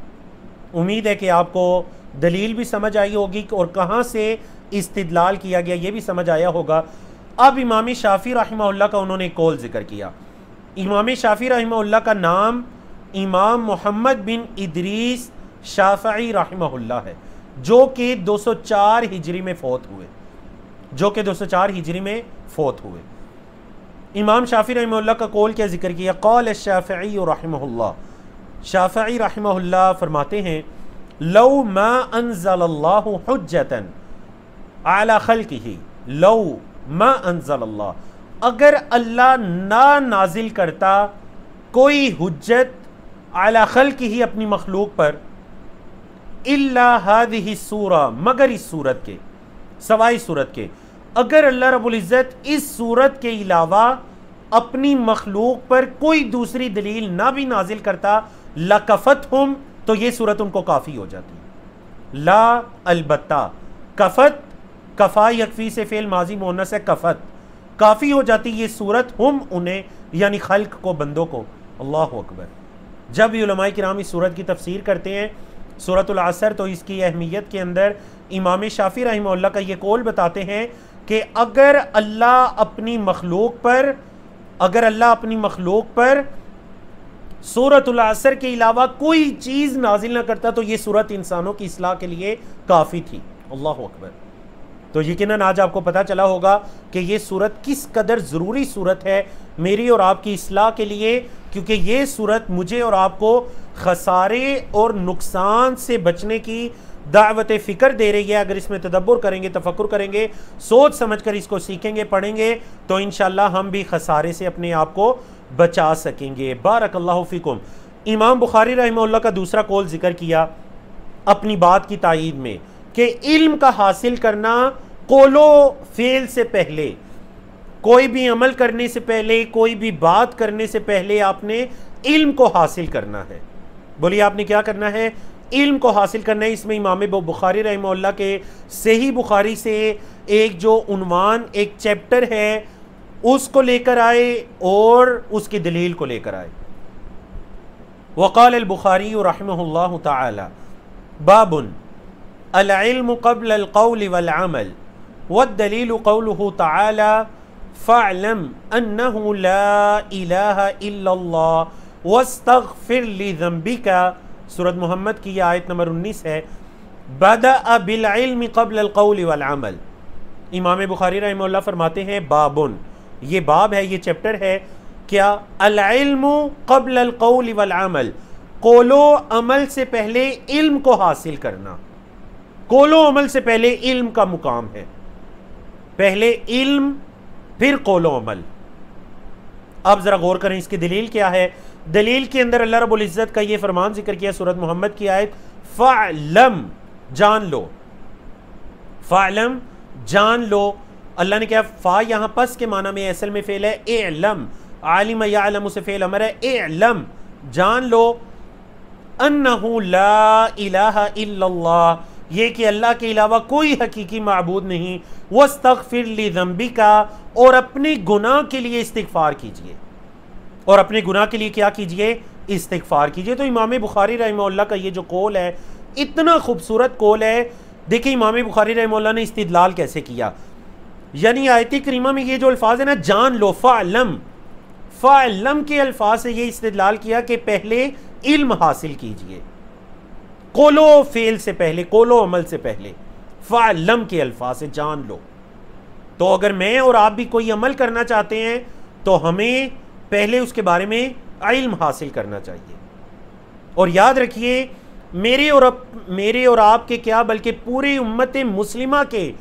امید ہے کہ آپ کو دلیل بھی سمجھ آئی ہوگی اور کہاں سے استدلال کیا گیا یہ بھی سمجھ آیا ہوگا۔ اب امام شافعی رحمہ اللہ کا انہوں نے قول ذکر کیا۔ امام شافعی رحمہ اللہ کا نام امام محمد بن ادریس شافعی رحمہ اللہ ہے، جو کہ 204 ہجری میں فوت ہوئے، امام شافعی رحمہ اللہ کا قول کیا ذکر کیا؟ قال الشافعی رحمہ اللہ، شافعی رحمہ اللہ فرماتے ہیں لو ما انزل اللہ حجتا علی خلقہ، لو ما انزل اللہ، اگر اللہ نہ نازل کرتا کوئی حجت علی خلقہ اپنی مخلوق پر، الا هذه السورہ، مگر اس صورت کے، سوائے صورت کے، اگر اللہ رب العزت اس صورت کے علاوہ اپنی مخلوق پر کوئی دوسری دلیل نہ بھی نازل کرتا، لکفتہم، تو یہ صورت ان کو کافی ہو جاتی، لا البتہ، کفت، کفا یکفی سے فعل ماضی مؤنث ہے، کفت، کافی ہو جاتی یہ صورت، ہم انہیں یعنی خلق کو، بندوں کو۔ اللہ اکبر۔ جب علماء کرام اس صورت کی تفسیر کرتے ہیں سورۃ العصر، تو اس کی اہمیت کے اندر امام شافعی رحمہ اللہ کا یہ قول بتاتے ہیں کہ اگر اللہ اپنی مخلوق پر سورۃ العصر کے علاوہ کوئی چیز نازل نہ کرتا تو یہ سورت انسانوں کی اصلاح کے لیے کافی تھی۔ اللہ اکبر۔ تو یقیناً آج آپ کو پتہ چلا ہوگا کہ یہ سورت کس قدر ضروری سورت ہے میری اور آپ کی اصلاح کے لیے، کیونکہ یہ سورت مجھے اور آپ کو خسارے اور نقصان سے بچنے کی دعوت فکر دے رہی ہے۔ اگر اس میں تدبر کریں گے، تفکر کریں گے، سوچ سمجھ کر اس کو سیکھیں گے، پڑھیں گے، تو انشاءاللہ ہم بھی خسارے سے اپنے آپ کو بچا سکیں گے۔ بارک اللہ فیکم۔ امام بخاری رحمہ اللہ کا دوسرا قول ذکر کیا اپنی بات کی تائید میں کہ علم کا حاصل کرنا قول و فعل سے پہلے، کوئی بھی عمل کرنے سے پہلے، کوئی بھی بات کرنے سے پہلے آپ نے علم کو حاصل کرنا ہے۔ بولیے آپ نے کیا کرنا ہے؟ علم کو حاصل کرنا ہے۔ اس میں امام بخاری رحمہ اللہ کے صحیح بخاری سے ایک جو عنوان، ایک چیپٹر ہے، اس کو لے کر آئے اور اس کی دلیل کو لے کر آئے۔ وقال البخاری رحمہ اللہ تعالی باب العلم قبل القول والعمل والدلیل قوله تعالی فاعلم انه لا الہ الا اللہ واستغفر لذنبك، سورۃ محمد کی یہ آیت نمبر 19 ہے۔ بدأ بالعلم قبل القول والعمل۔ امام بخاری رحمہ اللہ فرماتے ہیں بابن، یہ باب ہے، یہ چیپٹر ہے، کیا؟ العلم قبل القول والعمل، قول و عمل سے پہلے علم کو حاصل کرنا۔ قول و عمل سے پہلے علم کا مقام ہے، پہلے علم پھر قول و عمل۔ اب ذرا غور کریں اس کی دلیل کیا ہے۔ دلیل کے اندر اللہ رب العزت کا یہ فرمان ذکر کیا سورۃ محمد کی آیت فَعْلَمْ، جان لو، فَعْلَمْ، جان لو۔ اللہ نے کیا؟ فا یہاں پس کے معنی میں اصل میں فعل ہے اعلم، عالم یعلم سے فعل امر ہے، اعلم، جان لو، انہ لا الہ الا اللہ، یہ کہ اللہ کے علاوہ کوئی حقیقی معبود نہیں، واستغفر لذنبک، اور اپنے گناہ کے لیے استغفار کیجئے، اور اپنے گناہ کے لیے کیا کیجئے؟ استغفار کیجئے۔ تو امام بخاری رحمہ اللہ کا یہ جو قول ہے اتنا خوبصورت قول ہے۔ دیکھیں امام بخاری رحمہ اللہ نے استدلال کیسے کیا، یعنی آیت کریمہ میں یہ جو الفاظ ہے نا، جان لو، فعلم، فعلم کے الفاظ سے یہ استدلال کیا کہ پہلے علم حاصل کیجئے، قول و فعل سے پہلے، قول و عمل سے پہلے، فعلم کے الفاظ سے جان لو۔ تو اگر میں اور آپ بھی کوئی عمل کرنا چاہتے ہیں تو ہمیں پہلے اس کے بارے میں علم حاصل کرنا چاہیے۔ اور یاد رکھیے میرے اور آپ کے کیا بلکہ پوری امت مسلمہ کے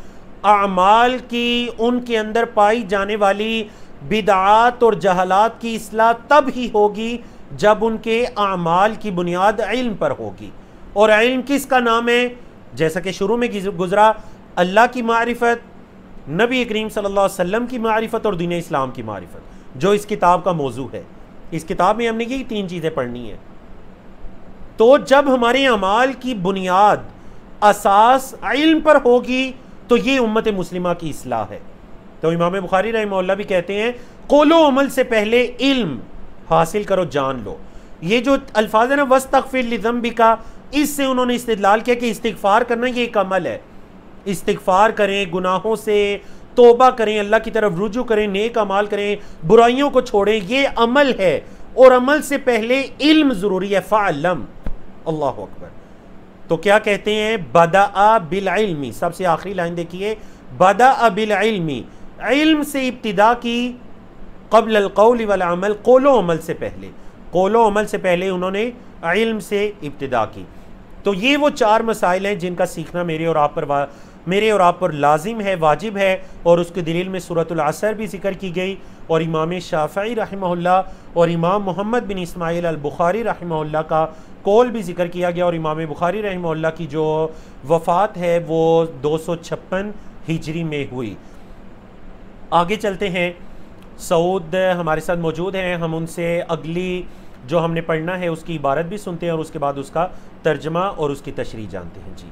اعمال کی، ان کے اندر پائی جانے والی بدعات اور جہالات کی اصلاح تب ہی ہوگی جب ان کے اعمال کی بنیاد علم پر ہوگی۔ اور علم کس کا نام ہے؟ جیسا کہ شروع میں گزرا، اللہ کی معرفت، نبی کریم صلی اللہ علیہ وسلم کی معرفت اور دین اسلام کی معرفت، جو اس کتاب کا موضوع ہے۔ اس کتاب میں ہم نے یہی 3 چیزیں پڑھنی ہیں۔ تو جب ہمارے اعمال کی بنیاد، اساس علم پر ہوگی تو یہ امت مسلمہ کی اصلاح ہے۔ تو امام بخاری رحمہ اللہ بھی کہتے ہیں قول و عمل سے پہلے علم حاصل کرو، جان لو۔ یہ جو الفاظ ہے نا وَاسْتَغْفِرْ لِذَنْبِكَ، اس سے انہوں نے استدلال کیا کہ استغفار کرنا یہ ایک عمل ہے۔ استغفار کریں، گناہوں سے توبہ کریں، اللہ کی طرف رجوع کریں، نیک اعمال کریں، برائیوں کو چھوڑیں، یہ عمل ہے۔ اور عمل سے پہلے علم ضروری ہے، فعلم، اللہ اکبر۔ تو کیا کہتے ہیں؟ بدأ بالعلم، سب سے آخری لائن دیکھیے، بدأ بالعلم، علم سے ابتدا کی، قبل القول والعمل، قول و عمل سے پہلے، قول و عمل سے پہلے انہوں نے علم سے ابتدا کی۔ تو یہ وہ 4 مسائل ہیں جن کا سیکھنا میرے اور آپ پر لازم ہے، واجب ہے، اور اس کے دلیل میں سورۃ العصر بھی ذکر کی گئی، اور امام شافعی رحمہ اللہ اور امام محمد بن اسماعیل البخاری رحمہ اللہ کا قول بھی ذکر کیا گیا، اور امام بخاری رحمہ اللہ کی جو وفات ہے وہ 256 ہجری میں ہوئی۔ آگے چلتے ہیں، سعود ہمارے ساتھ موجود ہیں، ہم ان سے اگلی جو ہم نے پڑھنا ہے اس کی عبارت بھی سنتے ہیں، اور اس کے بعد اس کا ترجمہ اور اس کی تشریح جانتے ہیں۔ جی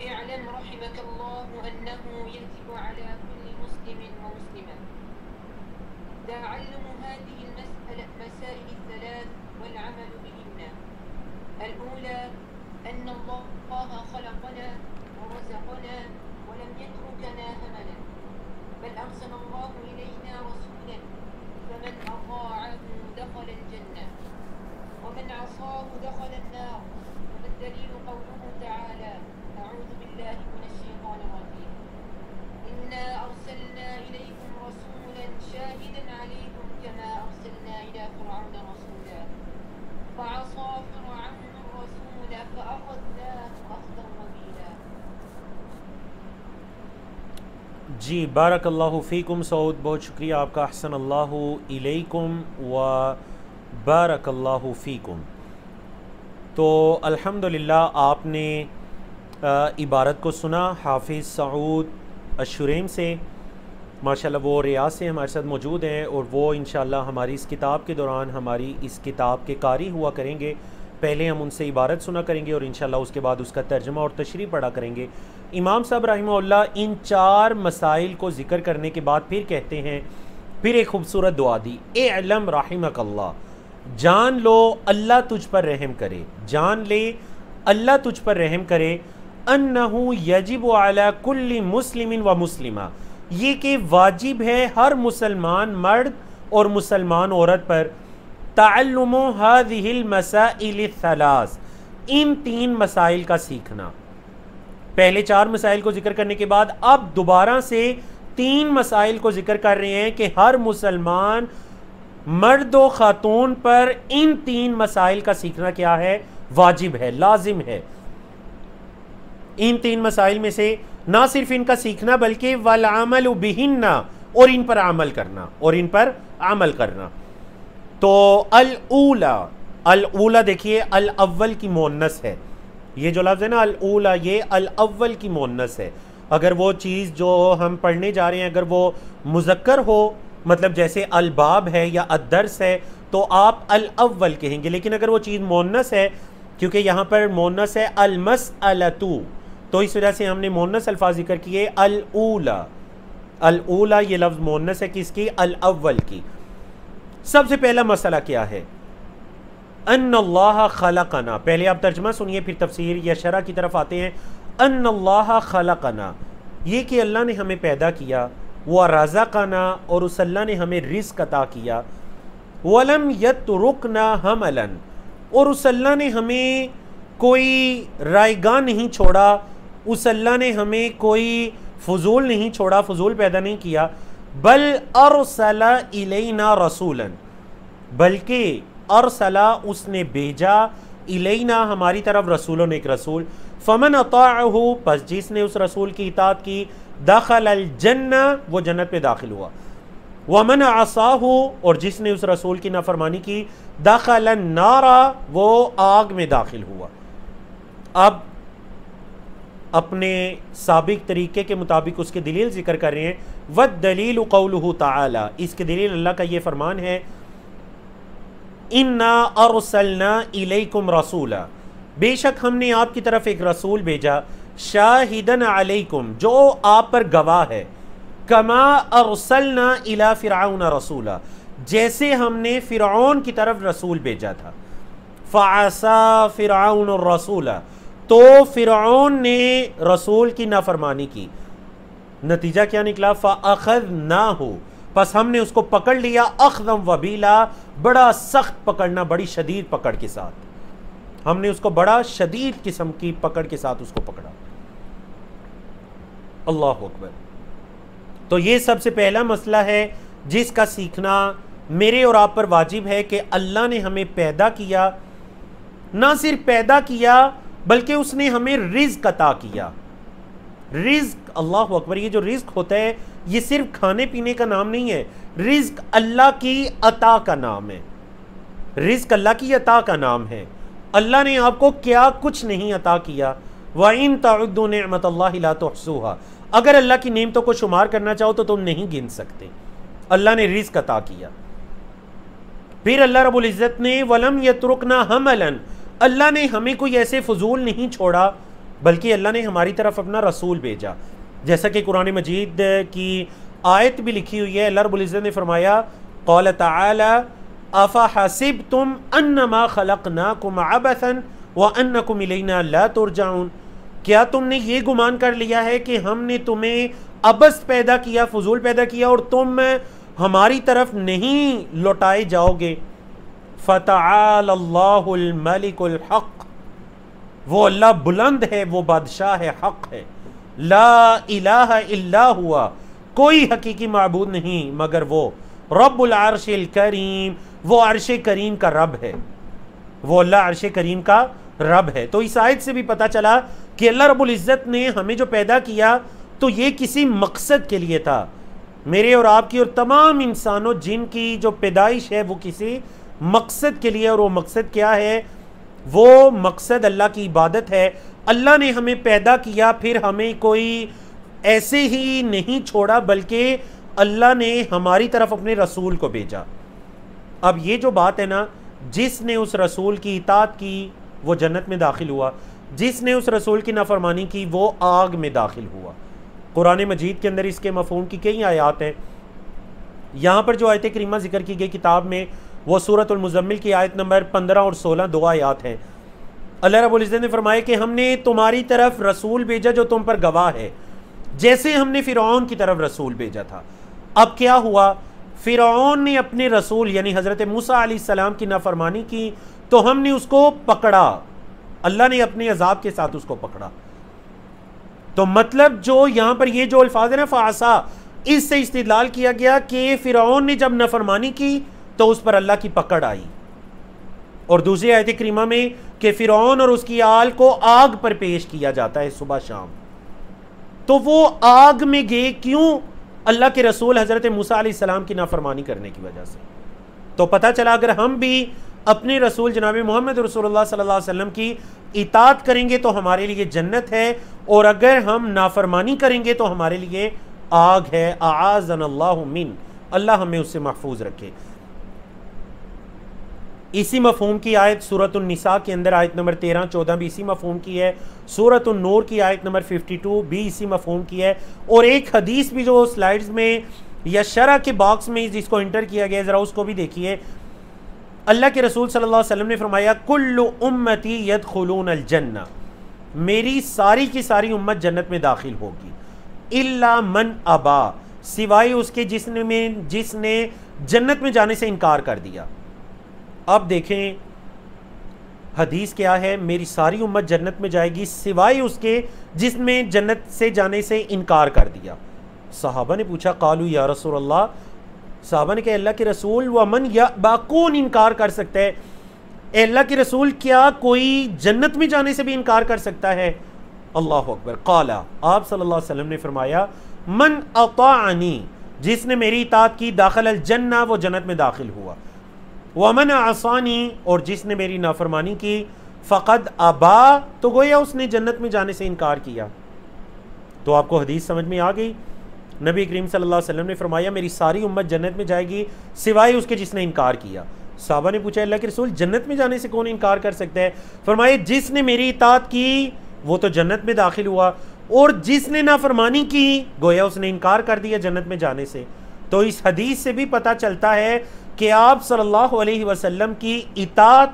اعلم رحمك الله أنه يجب على كل مسلم ومسلمة تعلم هذه المسائل الثلاث والعمل بهن. الأولى أن الله خلقنا ورزقنا ولم يتركنا هملا، بل أرسل الله إلينا رسولا فمن أطاعه دخل الجنة ومن عصاه دخل النار. والدليل قوله تعالى: أعوذ بالله من الشيطان الرجيم: إنا أرسلنا إليكم رسولا شاهدا عليكم كما أرسلنا إلى فرعون رسولا فعصى فرعون الرسول فأخذناه أخذا وبيلا. جی بارک اللہ فیکم سعود، بہت شکریہ آپ کا، احسن اللہ الیکم و بارک اللہ فیکم۔ تو الحمدللہ آپ نے عبارت کو سنا حافظ سعود الشریم سے، ماشاءاللہ وہ ریاض سے ہمارے ساتھ موجود ہیں، اور وہ انشاءاللہ ہماری اس کتاب کے دوران ہماری اس کتاب کے قاری ہوا کریں گے۔ پہلے ہم ان سے عبارت سنا کریں گے، اور انشاءاللہ اس کے بعد اس کا ترجمہ اور تشریح پڑھا کریں گے۔ امام صاحب رحمہ اللہ ان 4 مسائل کو ذکر کرنے کے بعد پھر کہتے ہیں، پھر ایک خوبصورت دعا دی، اعلم رحمک اللہ، جان لو اللہ تجھ پر رحم کرے، جان لے اللہ تجھ پر رحم کرے، انہو یجب علی کل مسلم و مسلمہ، یہ کہ واجب ہے ہر مسلمان مرد اور مسلمان عورت پر، تعلم هذه المسائل الثلاث، ان 3 مسائل کا سیکھنا۔ پہلے 4 مسائل کو ذکر کرنے کے بعد اب دوبارہ سے 3 مسائل کو ذکر کر رہے ہیں کہ ہر مسلمان مرد و خاتون پر ان 3 مسائل کا سیکھنا کیا ہے؟ واجب ہے، لازم ہے۔ ان 3 مسائل میں سے نہ صرف ان کا سیکھنا بلکہ والعمل بہن، اور ان پر عمل کرنا، اور ان پر عمل کرنا۔ تو الاولا دیکھیے الاول کی مؤنث ہے، یہ جو لفظ ہے نا الاولا، یہ الاول کی مؤنث ہے۔ اگر وہ چیز جو ہم پڑھنے جا رہے ہیں اگر وہ مذکر ہو، مطلب جیسے الباب ہے یا الدرس ہے، تو آپ الاول کہیں گے، لیکن اگر وہ چیز مؤنث ہے، کیونکہ یہاں پر مؤنث ہے المسألتو، تو اس وجہ سے ہم نے مؤنث الفاظ ذکر کیے، الاولا، الاولا یہ لفظ مؤنث ہے کس کی؟ الاول کی۔ سب سے پہلا مسئلہ کیا ہے؟ ان اللہ خلقنا، پہلے آپ ترجمہ سنیے پھر تفسیر یا شرح کی طرف آتے ہیں۔ ان اللہ خلقنا، یہ کہ اللہ نے ہمیں پیدا کیا، ورزقنا، اور اس اللہ نے ہمیں رزق عطا کیا، ولم یترکنا حملا، اور اس اللہ نے ہمیں کوئی رائیگاں نہیں چھوڑا، اس اللہ نے ہمیں کوئی فضول نہیں چھوڑا، فضول پیدا نہیں کیا، بل ارسل الینا رسولا، بلکہ ارسلا اس نے بھیجا، الینا ہماری طرف، رسولوں نے ایک رسول، فمن اطاعہ پس جس نے اس رسول کی اطاعت کی، دخل الجنہ وہ جنت پہ داخل ہوا، ومن عصاہ اور جس نے اس رسول کی نافرمانی کی، دخل النار وہ آگ میں داخل ہوا۔ اب اپنے سابق طریقے کے مطابق اس کے دلیل ذکر کر رہے ہیں، والدلیل قولہ تعالی، اس کے دلیل اللہ کا یہ فرمان ہے، انا ارسلنا الیکم رسولا، بے شک ہم نے آپ کی طرف ایک رسول بھیجا، شاہدن علیکم جو آپ پر گواہ ہے، کما ارسلنا الی فرعون رسولا جیسے ہم نے فرعون کی طرف رسول بھیجا تھا، فعصا فرعون الرسول تو فرعون نے رسول کی نافرمانی کی، نتیجہ کیا نکلا؟ فَأَخَذْنَاهُ، پس ہم نے اس کو پکڑ لیا، اخذم وبیلا، بڑا سخت پکڑنا، بڑی شدید پکڑ کے ساتھ، ہم نے اس کو بڑا شدید قسم کی پکڑ کے ساتھ اس کو پکڑا۔ اللہ اکبر۔ تو یہ سب سے پہلا مسئلہ ہے جس کا سیکھنا میرے اور آپ پر واجب ہے کہ اللہ نے ہمیں پیدا کیا، نہ صرف پیدا کیا بلکہ اس نے ہمیں رزق عطا کیا۔ رزق، اللہ اکبر، یہ جو رزق ہوتا ہے یہ صرف کھانے پینے کا نام نہیں ہے، رزق اللہ کی عطا کا نام ہے، رزق اللہ کی عطا کا نام ہے۔ اللہ نے آپ کو کیا کچھ نہیں عطا کیا، وَإِن تَعُدُّوا نِعْمَةَ اللَّهِ لَا تُحْصُوهَا، اگر اللہ کی نعمتوں کو شمار کرنا چاہو تو تم نہیں گن سکتے۔ اللہ نے رزق عطا کیا۔ پھر اللہ رب العزت نے وَلَمْ يَتْرُكْنَا حَمَلًا، اللہ نے ہمیں کوئی ایسے فضول نہیں چھوڑا بلکہ اللہ نے ہماری طرف اپنا رسول بھیجا، جیسا کہ قرآن مجید کی آیت بھی لکھی ہوئی ہے۔ اللہ رب العزت نے فرمایا قال تعالی افحسبتم انما خلقناکم عبثا وانکم الینا لا ترجعون، کیا تم نے یہ گمان کر لیا ہے کہ ہم نے تمہیں عبث پیدا کیا، فضول پیدا کیا اور تم ہماری طرف نہیں لوٹائے جاؤ گے؟ فتعال اللہ الملک الحق، وہ اللہ بلند ہے، وہ بادشاہ ہے، حق ہے۔ لا الہ الا ہوا، کوئی حقیقی معبود نہیں مگر وہ، رب العرش الکریم، وہ عرش کریم کا رب ہے، وہ اللہ عرش کریم کا رب ہے۔ تو اس آیت سے بھی پتہ چلا کہ اللہ رب العزت نے ہمیں جو پیدا کیا تو یہ کسی مقصد کے لیے تھا۔ میرے اور آپ کی اور تمام انسانوں جن کی جو پیدائش ہے وہ کسی مقصد کے لیے، اور وہ مقصد کیا ہے؟ وہ مقصد اللہ کی عبادت ہے۔ اللہ نے ہمیں پیدا کیا، پھر ہمیں کوئی ایسے ہی نہیں چھوڑا بلکہ اللہ نے ہماری طرف اپنے رسول کو بھیجا۔ اب یہ جو بات ہے نا، جس نے اس رسول کی اطاعت کی وہ جنت میں داخل ہوا، جس نے اس رسول کی نافرمانی کی وہ آگ میں داخل ہوا۔ قرآن مجید کے اندر اس کے مفہوم کی کئی آیات ہیں۔ یہاں پر جو آیت کریمہ ذکر کی گئی کتاب میں وہ سورۃ المزمل کی آیت نمبر 15 اور 16 دو آیات ہیں۔ اللہ رب العزت نے فرمایا کہ ہم نے تمہاری طرف رسول بھیجا جو تم پر گواہ ہے، جیسے ہم نے فرعون کی طرف رسول بھیجا تھا۔ اب کیا ہوا؟ فرعون نے اپنے رسول یعنی حضرت موسیٰ علیہ السلام کی نافرمانی کی تو ہم نے اس کو پکڑا، اللہ نے اپنے عذاب کے ساتھ اس کو پکڑا۔ تو مطلب جو یہاں پر یہ جو الفاظ ہیں نا فعصا، اس سے استدلال کیا گیا کہ فرعون نے جب نافرمانی کی تو اس پر اللہ کی پکڑ آئی۔ اور دوسری آیت کریمہ میں کہ فرعون اور اس کی آل کو آگ پر پیش کیا جاتا ہے صبح شام، تو وہ آگ میں گئے کیوں؟ اللہ کے رسول حضرت موسیٰ علیہ السلام کی نافرمانی کرنے کی وجہ سے۔ تو پتہ چلا اگر ہم بھی اپنے رسول جناب محمد رسول اللہ صلی اللہ علیہ وسلم کی اطاعت کریں گے تو ہمارے لیے جنت ہے، اور اگر ہم نافرمانی کریں گے تو ہمارے لیے آگ ہے۔ اعاذنا اللہ من، اللہ ہمیں اس سے محفوظ رکھے۔ اسی مفہوم کی آیت سورۃ النساء کے اندر آیت نمبر 13-14 بھی اسی مفہوم کی ہے، سورۃ النور کی آیت نمبر 52 بھی اسی مفہوم کی ہے، اور ایک حدیث بھی جو سلائیڈز میں یا شرح کے باکس میں جس کو انٹر کیا گیا ذرا اس کو بھی دیکھیے۔ اللہ کے رسول صلی اللہ علیہ وسلم نے فرمایا کل امتی یدخلون الجنہ، میری ساری کی ساری امت جنت میں داخل ہوگی، الا من ابا، سوائے اس کے جس نے جنت میں جانے سے انکار کر دیا۔ اب دیکھیں حدیث کیا ہے، میری ساری امت جنت میں جائے گی سوائے اس کے جس میں جنت سے جانے سے انکار کر دیا۔ صحابہ نے پوچھا قالوا یا رسول اللہ، صحابہ نے کہا اللہ کے رسول ومن یأبا، کون انکار کر سکتا ہے؟ اے اللہ کے رسول کیا کوئی جنت میں جانے سے بھی انکار کر سکتا ہے؟ اللہ اکبر۔ قال، آپ صلی اللہ علیہ وسلم نے فرمایا من اطاعنی، جس نے میری اطاعت کی داخل الجنہ، وہ جنت میں داخل ہوا، ومن عصانی، اور جس نے میری نافرمانی کی فقد ابا، تو گویا اس نے جنت میں جانے سے انکار کیا۔ تو آپ کو حدیث سمجھ میں آ گئی؟ نبی کریم صلی اللہ علیہ وسلم نے فرمایا میری ساری امت جنت میں جائے گی سوائے اس کے جس نے انکار کیا۔ صحابہ نے پوچھا اللہ کے رسول جنت میں جانے سے کون انکار کر سکتا ہے؟ فرمایا جس نے میری اطاعت کی وہ تو جنت میں داخل ہوا، اور جس نے نافرمانی کی گویا اس نے انکار کر دیا جنت میں جانے سے۔ تو اس حدیث سے بھی پتہ چلتا ہے کہ آپ صلی اللہ علیہ وسلم کی اطاعت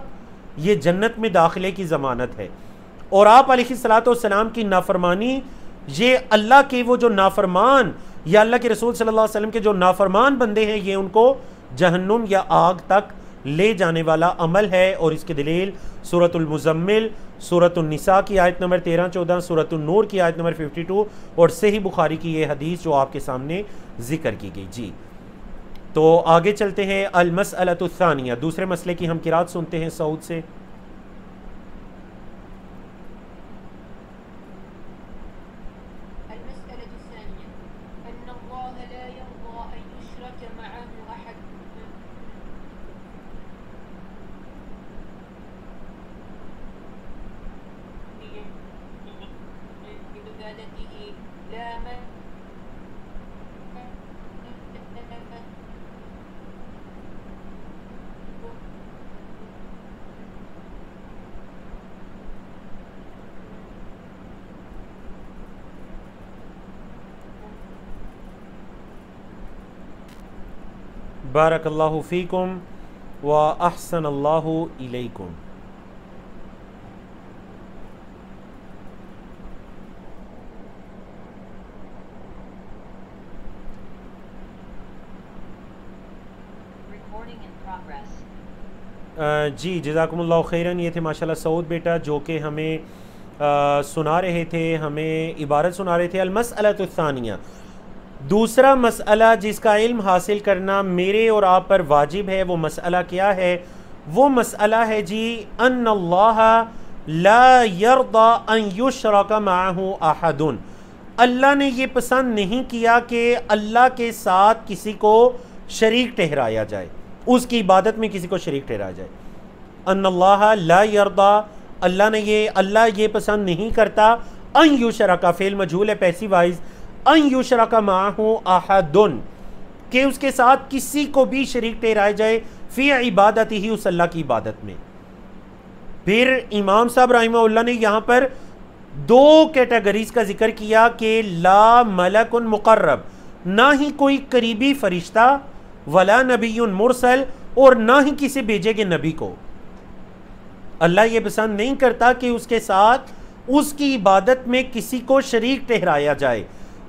یہ جنت میں داخلے کی ضمانت ہے، اور آپ علیہ الصلوۃ والسلام کی نافرمانی یہ اللہ کے وہ جو نافرمان یا اللہ کے رسول صلی اللہ علیہ وسلم کے جو نافرمان بندے ہیں یہ ان کو جہنم یا آگ تک لے جانے والا عمل ہے. اور اس کی دلیل سورۃ المزمل، سورۃ النساء کی آیت نمبر 13-14، سورۃ النور کی آیت نمبر 52 اور صحیح بخاری کی یہ حدیث جو آپ کے سامنے ذکر کی گئی. جی تو آگے چلتے ہیں. المسألۃ الثانیہ، دوسرے مسئلے کی ہم قرات سنتے ہیں سعود سے. بارک اللہ فیکم و احسن اللہ الیکم. جی جزاکم اللہ خیرن. یہ تھے ماشاءاللہ سعود بیٹا جو کہ ہمیں سنا رہے تھے، ہمیں عبارت سنا رہے تھے. المسألۃ الثانیہ، دوسرا مسئلہ جس کا علم حاصل کرنا میرے اور آپ پر واجب ہے، وہ مسئلہ کیا ہے؟ وہ مسئلہ ہے جی ان اللہ لا یرضی ان یشرک معہ احد. اللہ نے یہ پسند نہیں کیا کہ اللہ کے ساتھ کسی کو شریک ٹھہرایا جائے، اس کی عبادت میں کسی کو شریک ٹھہرایا جائے. ان اللہ لا یرضی، اللہ یہ پسند نہیں کرتا. ان یشرک فعل مجہول ہے پیسیو وائز، ان یشرک معہ احد، کہ اس کے ساتھ کسی کو بھی شریک ٹھہرایا جائے فی عبادتہ، اس اللہ کی عبادت میں. پھر امام صاحب رحمہ اللہ نے یہاں پر دو کیٹیگریز کا ذکر کیا کہ لا ملک مقرب، نہ ہی کوئی قریبی فرشتہ، ولا نبی مرسل، اور نہ ہی کسی بھیجے گئے نبی کو. اللہ یہ پسند نہیں کرتا کہ اس کے ساتھ اس کی عبادت میں کسی کو شریک ٹھہرایا جائے،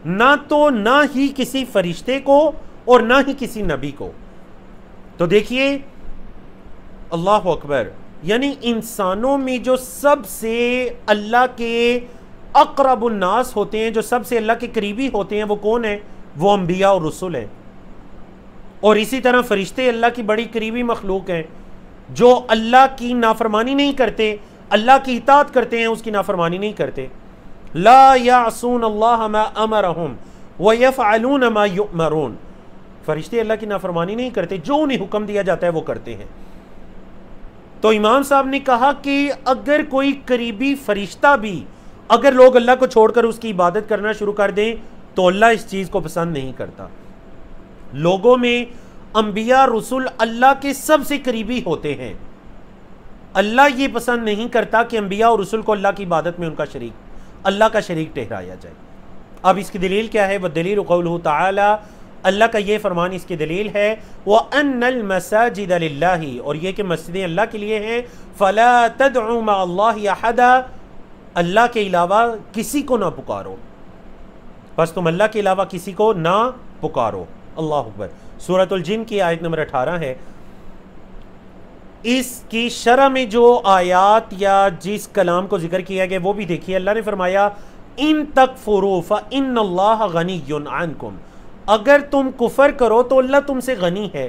نہ ہی کسی فرشتے کو اور نہ ہی کسی نبی کو. تو دیکھیے اللہ اکبر، یعنی انسانوں میں جو سب سے اللہ کے اقرب الناس ہوتے ہیں، جو سب سے اللہ کے قریبی ہوتے ہیں، وہ کون ہیں؟ وہ انبیاء اور رسول ہیں. اور اسی طرح فرشتے اللہ کی بڑی قریبی مخلوق ہیں جو اللہ کی نافرمانی نہیں کرتے، اللہ کی اطاعت کرتے ہیں، اس کی نافرمانی نہیں کرتے. لا یعصون اللہ ما امرہم ویفعلون ما یؤمرون. فرشتے اللہ کی نافرمانی نہیں کرتے، جو انہیں حکم دیا جاتا ہے وہ کرتے ہیں. تو امام صاحب نے کہا کہ اگر کوئی قریبی فرشتہ بھی، اگر لوگ اللہ کو چھوڑ کر اس کی عبادت کرنا شروع کر دیں تو اللہ اس چیز کو پسند نہیں کرتا. لوگوں میں انبیاء رسول اللہ کے سب سے قریبی ہوتے ہیں. اللہ یہ پسند نہیں کرتا کہ انبیاء اور رسول کو اللہ کی عبادت میں اللہ کا شریک ٹھہرایا جائے. اب اس کی دلیل کیا ہے؟ والدلیل قولہ تعالی، اللہ کا یہ فرمان اس کی دلیل ہے وَأَنَّ الْمَسَاجِدَ لِلَّهِ، اور یہ کہ مسجدیں اللہ کے لیے ہیں. فَلَا تَدْعُوا مَعَ اللَّهِ أَحَدًا، اللہ کے علاوہ کسی کو نہ پکارو، بس تم اللہ کے علاوہ کسی کو نہ پکارو. اللہ اکبر. سورۃ الجن کی آیت نمبر 18 ہے. اس کی شرح میں جو آیات یا جس کلام کو ذکر کیا گیا وہ بھی دیکھیے. اللہ نے فرمایا ان تکفروا فإن اللہ غنی عنکم، اگر تم کفر کرو تو اللہ تم سے غنی ہے.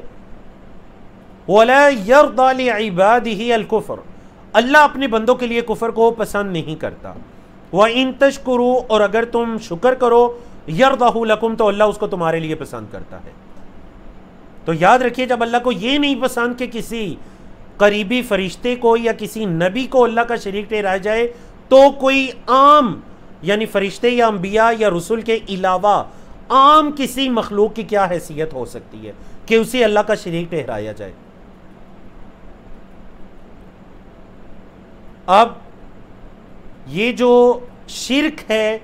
ولا یرضی لعبادہ الکفر، اللہ اپنے بندوں کے لیے کفر کو پسند نہیں کرتا. وان تشکروا، اور اگر تم شکر کرو، یرضہ لکم، تو اللہ اس کو تمہارے لیے پسند کرتا ہے. تو یاد رکھیے جب اللہ کو یہ نہیں پسند کہ کسی قریبی فرشتے کو یا کسی نبی کو اللہ کا شریک ٹھہرایا جائے، تو کوئی عام یعنی فرشتے یا انبیاء یا رسول کے علاوہ عام کسی مخلوق کی کیا حیثیت ہو سکتی ہے کہ اسے اللہ کا شریک ٹھہرایا جائے. اب یہ جو شرک ہے،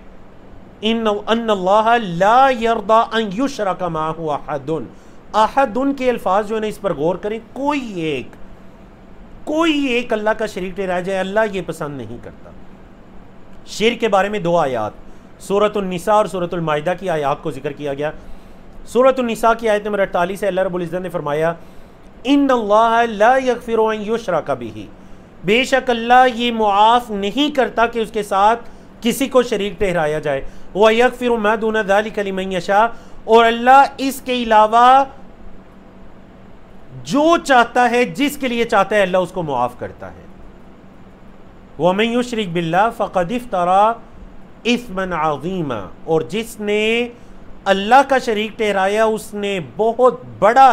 ان اللہ لا یرضی ان یشرک معہ احد، احد کے الفاظ جو ہے نا اس پر غور کریں. کوئی ایک اللہ کا شریک ٹھہرایا جائے، اللہ یہ پسند نہیں کرتا. شرک کے بارے میں دو آیات، سورۃ النساء اور سورۃ المائدہ کی آیات کو ذکر کیا گیا۔ سورۃ النساء کی آیت نمبر 48 ہے، اللہ رب العزت نے فرمایا ان اللہ لا یغفر ان یشرک بہ، بے شک اللہ یہ معاف نہیں کرتا کہ اس کے ساتھ کسی کو شریک ٹھہرایا جائے، وَيَغْفِرُ مَا دُونَ ذَلِكَ لِمَن یشاء، اور اللہ اس کے علاوہ جو چاہتا ہے، جس کے لیے چاہتا ہے، اللہ اس کو معاف کرتا ہے۔ وَمَن يُشْرِكْ بِاللَّهِ فَقَدِ افْتَرَىٰ اِثْمًا عَظِيمًا، اور جس نے اللہ کا شریک ٹھہرایا اس نے بہت بڑا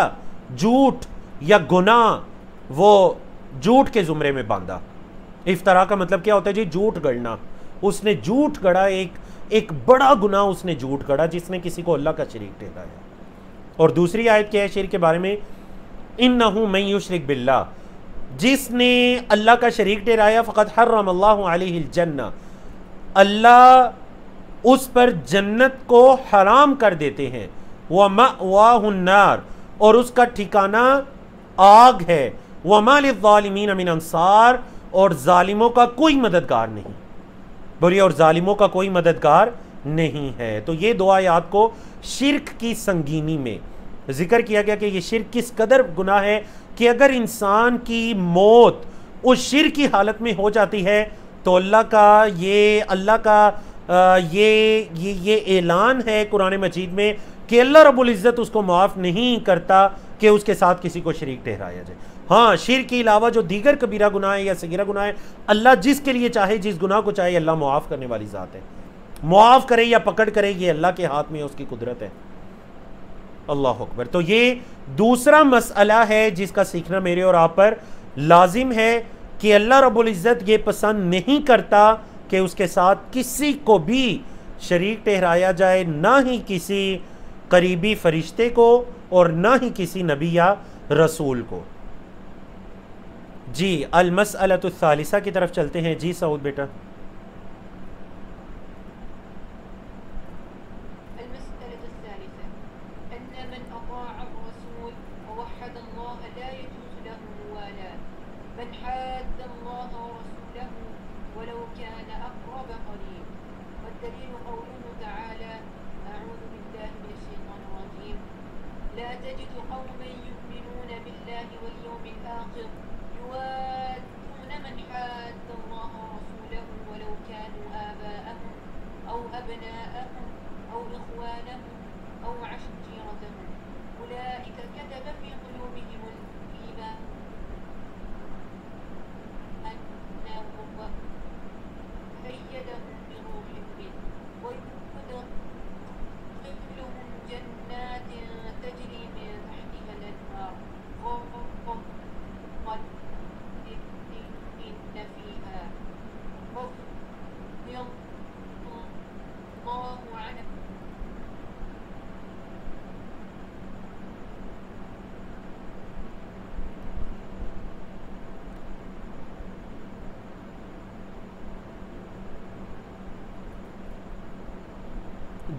جھوٹ یا گناہ وہ جھوٹ کے زمرے میں باندھا۔ افطرا کا مطلب کیا ہوتا ہے جی؟ جھوٹ گڑنا۔ اس نے جھوٹ گڑا، ایک بڑا گناہ اس نے جھوٹ گڑا جس نے کسی کو اللہ کا شریک ٹھہرایا۔ اور دوسری آیت کیا ہے شرک کے بارے میں؟ انہ من یشرک باللہ، جس نے اللہ کا شریک ٹھہرایا فقد حرم اللہ علیہ الجنہ، اللہ اس پر جنت کو حرام کر دیتے ہیں، وَمَأْوَاهُ النَّارُ، اور اس کا ٹھکانہ آگ ہے، وَمَا لِلظَّالِمِينَ مِنْ أَنصَارٍ، اور ظالموں کا کوئی مددگار نہیں۔ بولیے اور ظالموں کا کوئی مددگار نہیں ہے۔ تو یہ دو آیات کو شرک کی سنگینی میں ذکر کیا گیا کہ یہ شرک کس قدر گناہ ہے کہ اگر انسان کی موت اس شرک کی حالت میں ہو جاتی ہے تو اللہ کا یہ اعلان ہے قرآن مجید میں کہ اللہ رب العزت اس کو معاف نہیں کرتا کہ اس کے ساتھ کسی کو شریک ٹھہرایا جائے۔ ہاں، شرک کے علاوہ جو دیگر کبیرہ گناہ ہے یا صغیرہ گناہ ہے، اللہ جس کے لیے چاہے، جس گناہ کو چاہے، اللہ معاف کرنے والی ذات ہے۔ معاف کرے یا پکڑ کرے یہ اللہ کے ہاتھ میں اس کی قدرت ہے۔ اللہ اکبر۔ تو یہ دوسرا مسئلہ ہے جس کا سیکھنا میرے اور آپ پر لازم ہے کہ اللہ رب العزت یہ پسند نہیں کرتا کہ اس کے ساتھ کسی کو بھی شریک ٹھہرایا جائے، نہ ہی کسی قریبی فرشتے کو اور نہ ہی کسی نبی یا رسول کو۔ جی المسئلۃ الثالثہ کی طرف چلتے ہیں۔ جی سعود بیٹا۔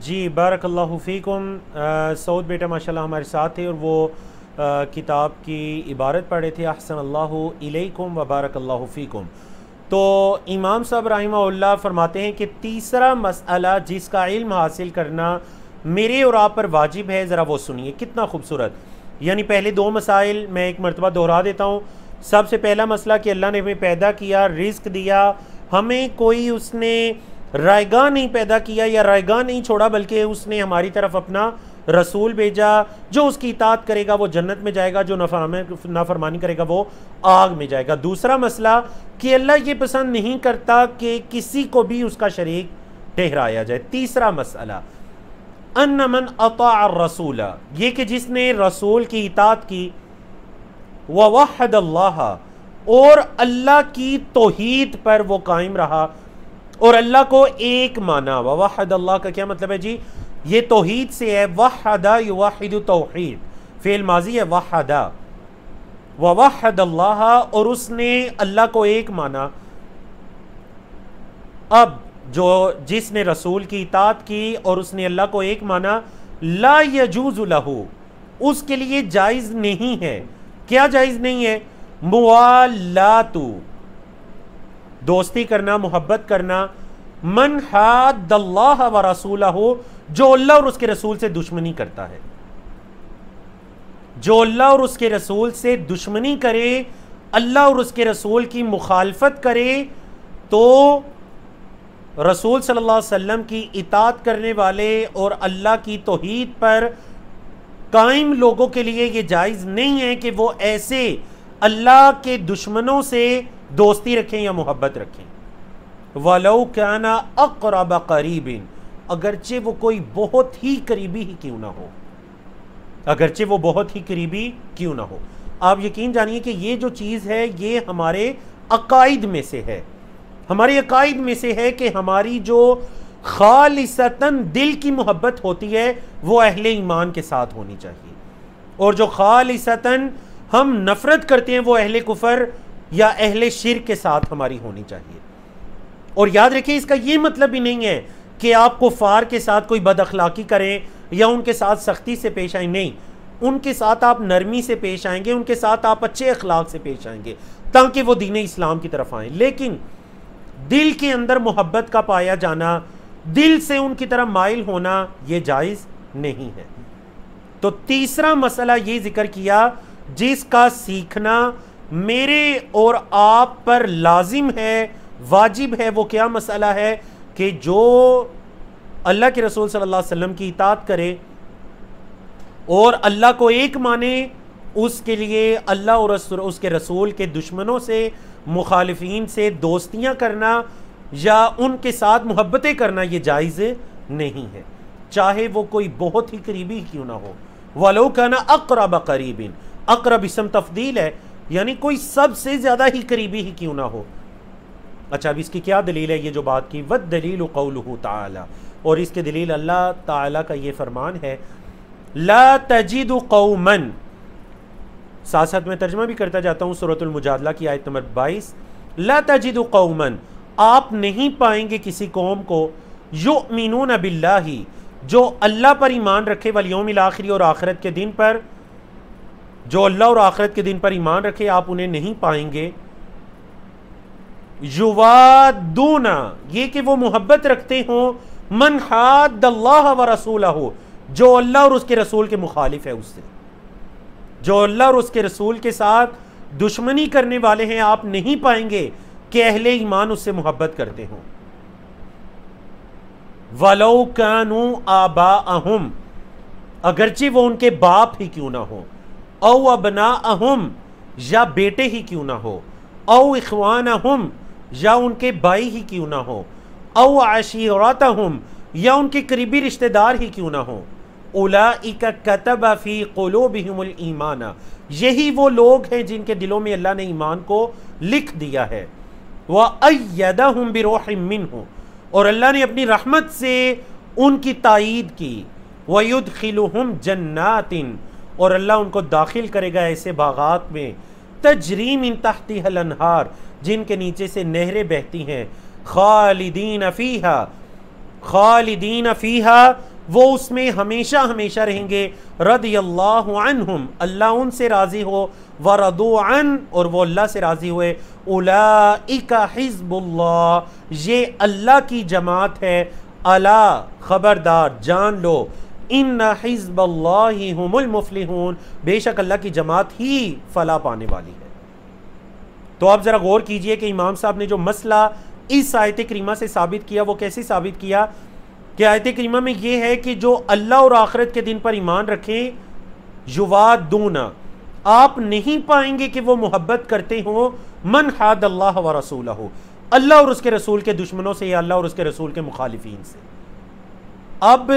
جی بارک اللہ فیکم۔ سعود بیٹا ماشاءاللہ ہمارے ساتھ تھے اور وہ کتاب کی عبارت پڑھ رہے تھے، احسن اللہ الیکم و بارک اللہ فیکم۔ تو امام صاحب رحمہ اللہ فرماتے ہیں کہ تیسرا مسئلہ جس کا علم حاصل کرنا میرے اور آپ پر واجب ہے، ذرا وہ سنیے کتنا خوبصورت۔ یعنی پہلے دو مسائل میں ایک مرتبہ دہرا دیتا ہوں۔ سب سے پہلا مسئلہ کہ اللہ نے ہمیں پیدا کیا، رزق دیا، ہمیں کوئی اس نے رائیگاہ نہیں پیدا کیا یا رائیگاہ نہیں چھوڑا، بلکہ اس نے ہماری طرف اپنا رسول بھیجا، جو اس کی اطاعت کرے گا وہ جنت میں جائے گا، جو نافرمانی کرے گا وہ آگ میں جائے گا۔ دوسرا مسئلہ کہ اللہ یہ پسند نہیں کرتا کہ کسی کو بھی اس کا شریک ٹھہرایا جائے۔ تیسرا مسئلہ ان من اطاع الرسول، یہ کہ جس نے رسول کی اطاعت کی، ووحد اللہ، اور اللہ کی توحید پر وہ قائم رہا اور اللہ کو ایک مانا۔ ووحد اللہ کا کیا مطلب ہے جی؟ یہ توحید سے ہے، وحدہ یوحد توحید، فعل ماضی ہے وحدہ، ووحد اللہ، اور اس نے اللہ کو ایک مانا۔ اب جس نے رسول کی اطاعت کی اور اس نے اللہ کو ایک مانا، لا یجوز لہ، اس کے لیے جائز نہیں ہے۔ کیا جائز نہیں ہے؟ موالاتو، دوستی کرنا، محبت کرنا، من حاد اللہ و رسولہ، جو اللہ اور اس کے رسول سے دشمنی کرتا ہے، جو اللہ اور اس کے رسول سے دشمنی کرے، اللہ اور اس کے رسول کی مخالفت کرے، تو رسول صلی اللہ علیہ وسلم کی اطاعت کرنے والے اور اللہ کی توحید پر قائم لوگوں کے لیے یہ جائز نہیں ہے کہ وہ ایسے اللہ کے دشمنوں سے دوستی رکھیں یا محبت رکھیں۔ وَلَوْ كَانَ أَقْرَبَ قَرِيبٍ، اگرچہ وہ کوئی بہت ہی قریبی ہی کیوں نہ ہو، اگرچہ وہ بہت ہی قریبی کیوں نہ ہو۔ آپ یقین جانیے کہ یہ جو چیز ہے یہ ہمارے عقائد میں سے ہے، ہمارے عقائد میں سے ہے کہ ہماری جو خالصتاً دل کی محبت ہوتی ہے وہ اہل ایمان کے ساتھ ہونی چاہیے، اور جو خالصتاً ہم نفرت کرتے ہیں وہ اہل کفر یا اہل شرک کے ساتھ ہماری ہونی چاہیے۔ اور یاد رکھیں اس کا یہ مطلب ہی نہیں ہے کہ آپ کفار کے ساتھ کوئی بد اخلاقی کریں یا ان کے ساتھ سختی سے پیش آئیں، نہیں، ان کے ساتھ آپ نرمی سے پیش آئیں گے، ان کے ساتھ آپ اچھے اخلاق سے پیش آئیں گے تاکہ وہ دین اسلام کی طرف آئیں، لیکن دل کے اندر محبت کا پایا جانا، دل سے ان کی طرف مائل ہونا، یہ جائز نہیں ہے۔ تو تیسرا مسئلہ یہ ذکر کیا جس کا سیکھنا میرے اور آپ پر لازم ہے، واجب ہے، وہ کیا مسئلہ ہے کہ جو اللہ کے رسول صلی اللہ علیہ وسلم کی اطاعت کرے اور اللہ کو ایک مانے، اس کے لیے اللہ اور اس کے رسول کے دشمنوں سے، مخالفین سے دوستیاں کرنا یا ان کے ساتھ محبتیں کرنا یہ جائز نہیں ہے، چاہے وہ کوئی بہت ہی قریبی کیوں نہ ہو۔ وَلَوْ كَانَ أَقْرَبَ قَرِيبٍ، اقرب اسم تفضیل ہے، یعنی کوئی سب سے زیادہ ہی قریبی ہی کیوں نہ ہو۔ اچھا اب اس کی کیا دلیل ہے یہ جو بات کی؟ وَالدَّلِيلُ قَوْلُهُ تعالی، اور اس کے دلیل اللہ تعالیٰ کا یہ فرمان ہے، لا تجد قوما، ساتھ ساتھ میں ترجمہ بھی کرتا جاتا ہوں سورۃ المجادلہ کی آیت نمبر 22، لا تجد قوما، آپ نہیں پائیں گے کسی قوم کو، یؤمنون باللہ، جو اللہ پر ایمان رکھے، والیوم الاخر، اور آخرت کے دن پر، جو اللہ اور آخرت کے دن پر ایمان رکھے آپ انہیں نہیں پائیں گے، یوادون، یہ کہ وہ محبت رکھتے ہوں، من حاد اللہ و رسولہ، جو اللہ اور اس کے رسول کے مخالف ہے، اس سے جو اللہ اور اس کے رسول کے ساتھ دشمنی کرنے والے ہیں، آپ نہیں پائیں گے کہ اہل ایمان اس سے محبت کرتے ہوں۔ وَلَوْ كَانُوا آبَاءَهُمْ، اگرچہ وہ ان کے باپ ہی کیوں نہ ہو، او ابناءہم، یا بیٹے ہی کیوں نہ ہو، او اخوانہم، یا ان کے بھائی ہی کیوں نہ ہو، او عشیرتہم، یا ان کے قریبی رشتہ دار ہی کیوں نہ ہو، اولئک کتب فی قلوبہم الایمان، یہی وہ لوگ ہیں جن کے دلوں میں اللہ نے ایمان کو لکھ دیا ہے، وَأَيَّدَهُمْ بِرُوحٍ مِّنْهُ، اور اللہ نے اپنی رحمت سے ان کی تائید کی، وَيُدْخِلُهُمْ جَنَّاتٍ، اور اللہ ان کو داخل کرے گا ایسے باغات میں، تجری من تحتها الانہار، جن کے نیچے سے نہریں بہتی ہیں، خالدین فیہا، خالدین فیہا، وہ اس میں ہمیشہ ہمیشہ رہیں گے، رضی اللہ عنہم، اللہ ان سے راضی ہو، ورضوا عنہ، اور وہ اللہ سے راضی ہوئے، اولئک حزب اللہ، یہ اللہ کی جماعت ہے، الا، خبردار، جان لو، ان حزب اللہ هم المفلحون، بے شک اللہ کی جماعت ہی فلاح پانے والی ہے۔ تو آپ ذرا غور کیجئے کہ امام صاحب نے جو مسئلہ اس آیت کریمہ سے ثابت کیا وہ کیسے ثابت کیا کہ آیت کریمہ میں یہ ہے کہ جو اللہ اور آخرت کے دن پر ایمان رکھیں، یوادون، آپ نہیں پائیں گے کہ وہ محبت کرتے ہوں، من حاد اللہ و رسولہ، اللہ اور اس کے رسول کے دشمنوں سے یا اللہ اور اس کے رسول کے مخالفین سے۔ اب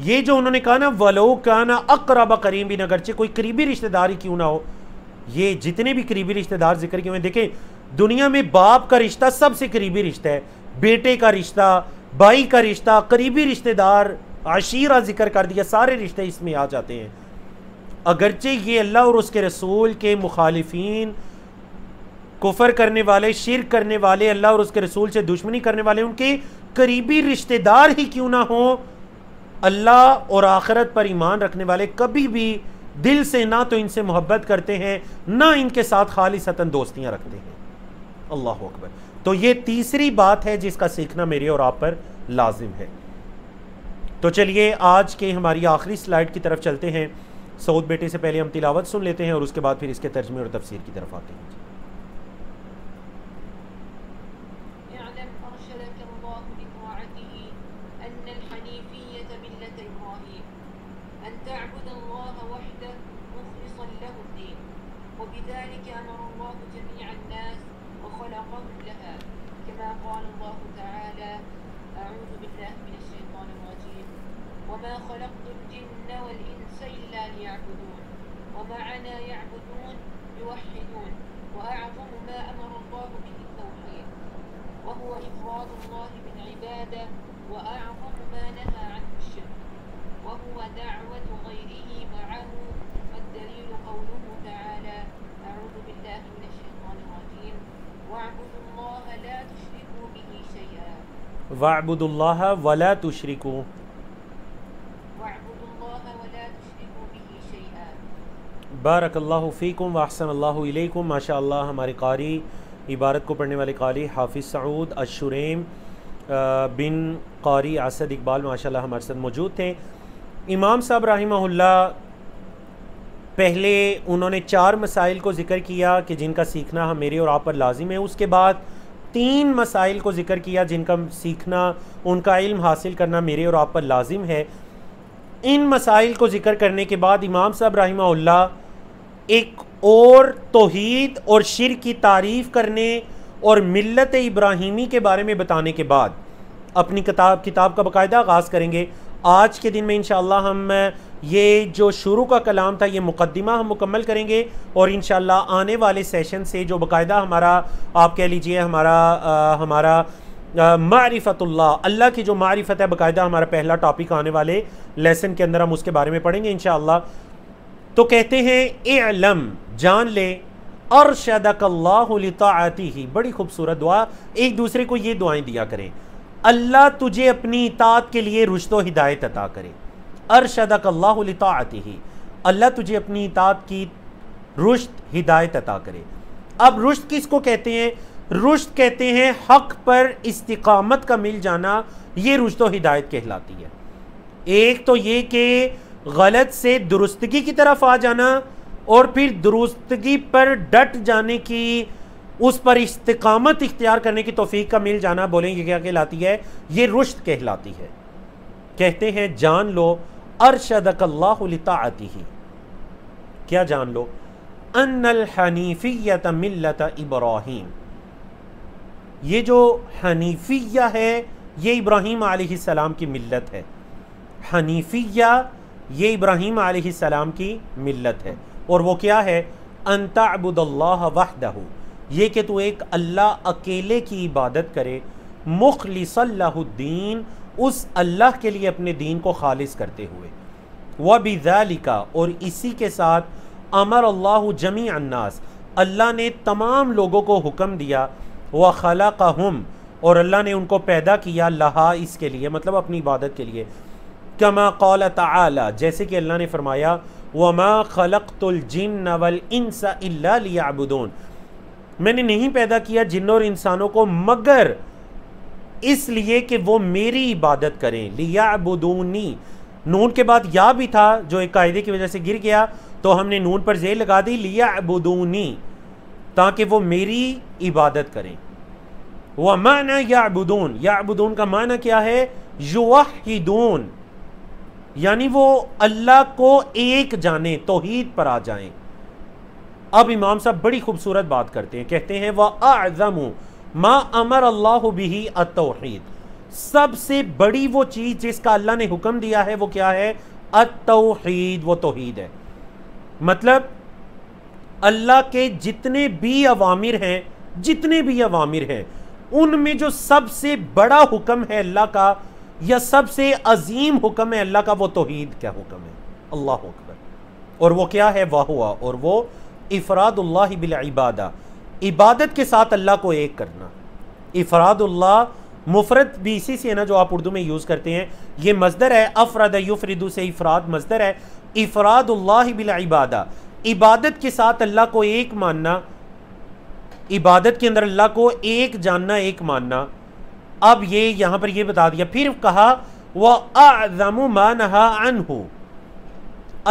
یہ جو انہوں نے کہا نا وَلَوْ كَانَ أَقْرَبَ قَرِيبٍ، اگرچہ کوئی قریبی رشتہ داری کیوں نہ ہو، یہ جتنے بھی قریبی رشتہ دار ذکر کیے ہوئے، دیکھیں دنیا میں باپ کا رشتہ سب سے قریبی رشتہ ہے، بیٹے کا رشتہ، بھائی کا رشتہ، قریبی رشتہ دار، عشیرہ ذکر کر دیا، سارے رشتے اس میں آ جاتے ہیں۔ اگرچہ یہ اللہ اور اس کے رسول کے مخالفین، کفر کرنے والے، شرک کرنے والے، اللہ اور اس کے رسول سے دشمنی کرنے والے، ان کے قریبی رشتہ دار ہی کیوں نہ ہوں، اللہ اور آخرت پر ایمان رکھنے والے کبھی بھی دل سے نہ تو ان سے محبت کرتے ہیں، نہ ان کے ساتھ خالصتاً دوستیاں رکھتے ہیں۔ اللہ اکبر۔ تو یہ تیسری بات ہے جس کا سیکھنا میرے اور آپ پر لازم ہے۔ تو چلیے آج کے ہماری آخری سلائیڈ کی طرف چلتے ہیں۔ سعود بیٹے سے پہلے ہم تلاوت سن لیتے ہیں اور اس کے بعد پھر اس کے ترجمے اور تفسیر کی طرف آتے ہیں۔ وما خلقت الجن والإنس إلا ليعبدون ومعنا يعبدون يوحدون وأعظم ما أمر الله به التوحيد وهو إفراد الله بالعبادة وأعظم ما نهى عنه الشرك وهو دعوة غيره معه والدليل قوله تعالى أعوذ بالله من الشيطان الرجيم واعبدوا الله لا تشركوا به شيئا واعبدوا الله ولا تشركوا بارک اللہ فیکم واحسن اللہ علیکم۔ ماشاء اللہ ہمارے قاری عبارت کو پڑھنے والے قاری حافظ سعود الشریم بن قاری اسد اقبال ماشاء اللہ ہمارے ساتھ موجود تھے۔ امام صاحب رحمہ اللہ پہلے انہوں نے 4 مسائل کو ذکر کیا کہ جن کا سیکھنا ہم میرے اور آپ پر لازم ہے، اس کے بعد 3 مسائل کو ذکر کیا جن کا سیکھنا، ان کا علم حاصل کرنا میرے اور آپ پر لازم ہے۔ ان مسائل کو ذکر کرنے کے بعد امام صاحب رحمہ اللہ ایک اور توحید اور شرک کی تعریف کرنے اور ملت ابراہیمی کے بارے میں بتانے کے بعد اپنی کتاب کا باقاعدہ آغاز کریں گے۔ آج کے دن میں انشاءاللہ ہم یہ جو شروع کا کلام تھا یہ مقدمہ ہم مکمل کریں گے، اور انشاءاللہ آنے والے سیشن سے جو باقاعدہ ہمارا آپ کہہ لیجئے ہمارا معرفت اللہ کی جو معرفت ہے، باقاعدہ ہمارا پہلا ٹاپک آنے والے لیسن کے اندر ہم اس کے بارے میں پڑھیں گے انشاءاللہ۔ تو کہتے ہیں اعلم جان لے ارشدک اللہ لطاعتہ، بڑی خوبصورت دعا، ایک دوسرے کو یہ دعائیں دیا کریں، اللہ تجھے اپنی اطاعت کے لیے رشد و ہدایت عطا کرے۔ ارشدک اللہ لطاعتہ، اللہ تجھے اپنی اطاعت کی رشد ہدایت عطا کرے۔ اب رشد کس کو کہتے ہیں؟ رشد کہتے ہیں حق پر استقامت کا مل جانا، یہ رشد و ہدایت کہلاتی ہے۔ ایک تو یہ کہ غلط سے درستگی کی طرف آ جانا، اور پھر درستگی پر ڈٹ جانے کی، اس پر استقامت اختیار کرنے کی توفیق کا مل جانا، بولیں گے کیا کہلاتی ہے؟ یہ رشد کہلاتی ہے۔ کہتے ہیں جان لو ارشدک اللہ لطاعتہ، کیا جان لو؟ ان الحنیفیۃ ملت ابراہیم، یہ جو حنیفیہ ہے یہ ابراہیم علیہ السلام کی ملت ہے۔ حنیفیہ یہ ابراہیم علیہ السلام کی ملت ہے، اور وہ کیا ہے؟ ان تعبد اللہ وحدہ، یہ کہ تو ایک اللہ اکیلے کی عبادت کرے، مخلصا لہ الدین، اس اللہ کے لیے اپنے دین کو خالص کرتے ہوئے، وبذالک، اور اسی کے ساتھ امر اللہ جمیع الناس، اللہ نے تمام لوگوں کو حکم دیا، وخلقہم، اور اللہ نے ان کو پیدا کیا، لہا، اس کے لیے، مطلب اپنی عبادت کے لیے، کما قال تعالی، جیسے کہ اللہ نے فرمایا وما خلقت الجن والانس الا لیعبدون، میں نے نہیں پیدا کیا جنوں اور انسانوں کو مگر اس لیے کہ وہ میری عبادت کریں، لیعبدونی، نون کے بعد یا بھی تھا جو ایک قاعدے کی وجہ سے گر گیا تو ہم نے نون پر زیر لگا دی، لیعبدونی، تاکہ وہ میری عبادت کریں۔ ومعنی یعبدون، یعبدون کا معنی کیا ہے؟ یوحدون، یعنی وہ اللہ کو ایک جانیں، توحید پر آ جائیں۔ اب امام صاحب بڑی خوبصورت بات کرتے ہیں، کہتے ہیں وَأَعْظَمُ مَا أَمَرَ اللَّهُ بِهِ التَّوْحِيد، سب سے بڑی وہ چیز جس کا اللہ نے حکم دیا ہے وہ کیا ہے؟ التوحید، وہ توحید ہے۔ مطلب اللہ کے جتنے بھی اوامر ہیں ان میں جو سب سے بڑا حکم ہے اللہ کا، یا سب سے عظیم حکم ہے اللہ کا، وہ توحید کا حکم ہے۔ اللہ اکبر۔ اور وہ کیا ہے؟ وَهُوَ، اور وہ افراد اللہ بالعبادہ، عبادت کے ساتھ اللہ کو ایک کرنا۔ افراد اللہ، مفرد بھی اسی سے ہے نا جو آپ اردو میں یوز کرتے ہیں، یہ مصدر ہے، افرد یفرد سے افراد مصدر ہے، افراد اللہ بالعبادہ، عبادت کے ساتھ اللہ کو ایک ماننا، عبادت کے اندر اللہ کو ایک جاننا، ایک ماننا. اب یہ یہاں پر یہ بتا دیا، پھر کہا وَأَعْظَمُ مَا نَهَا عَنْهُ،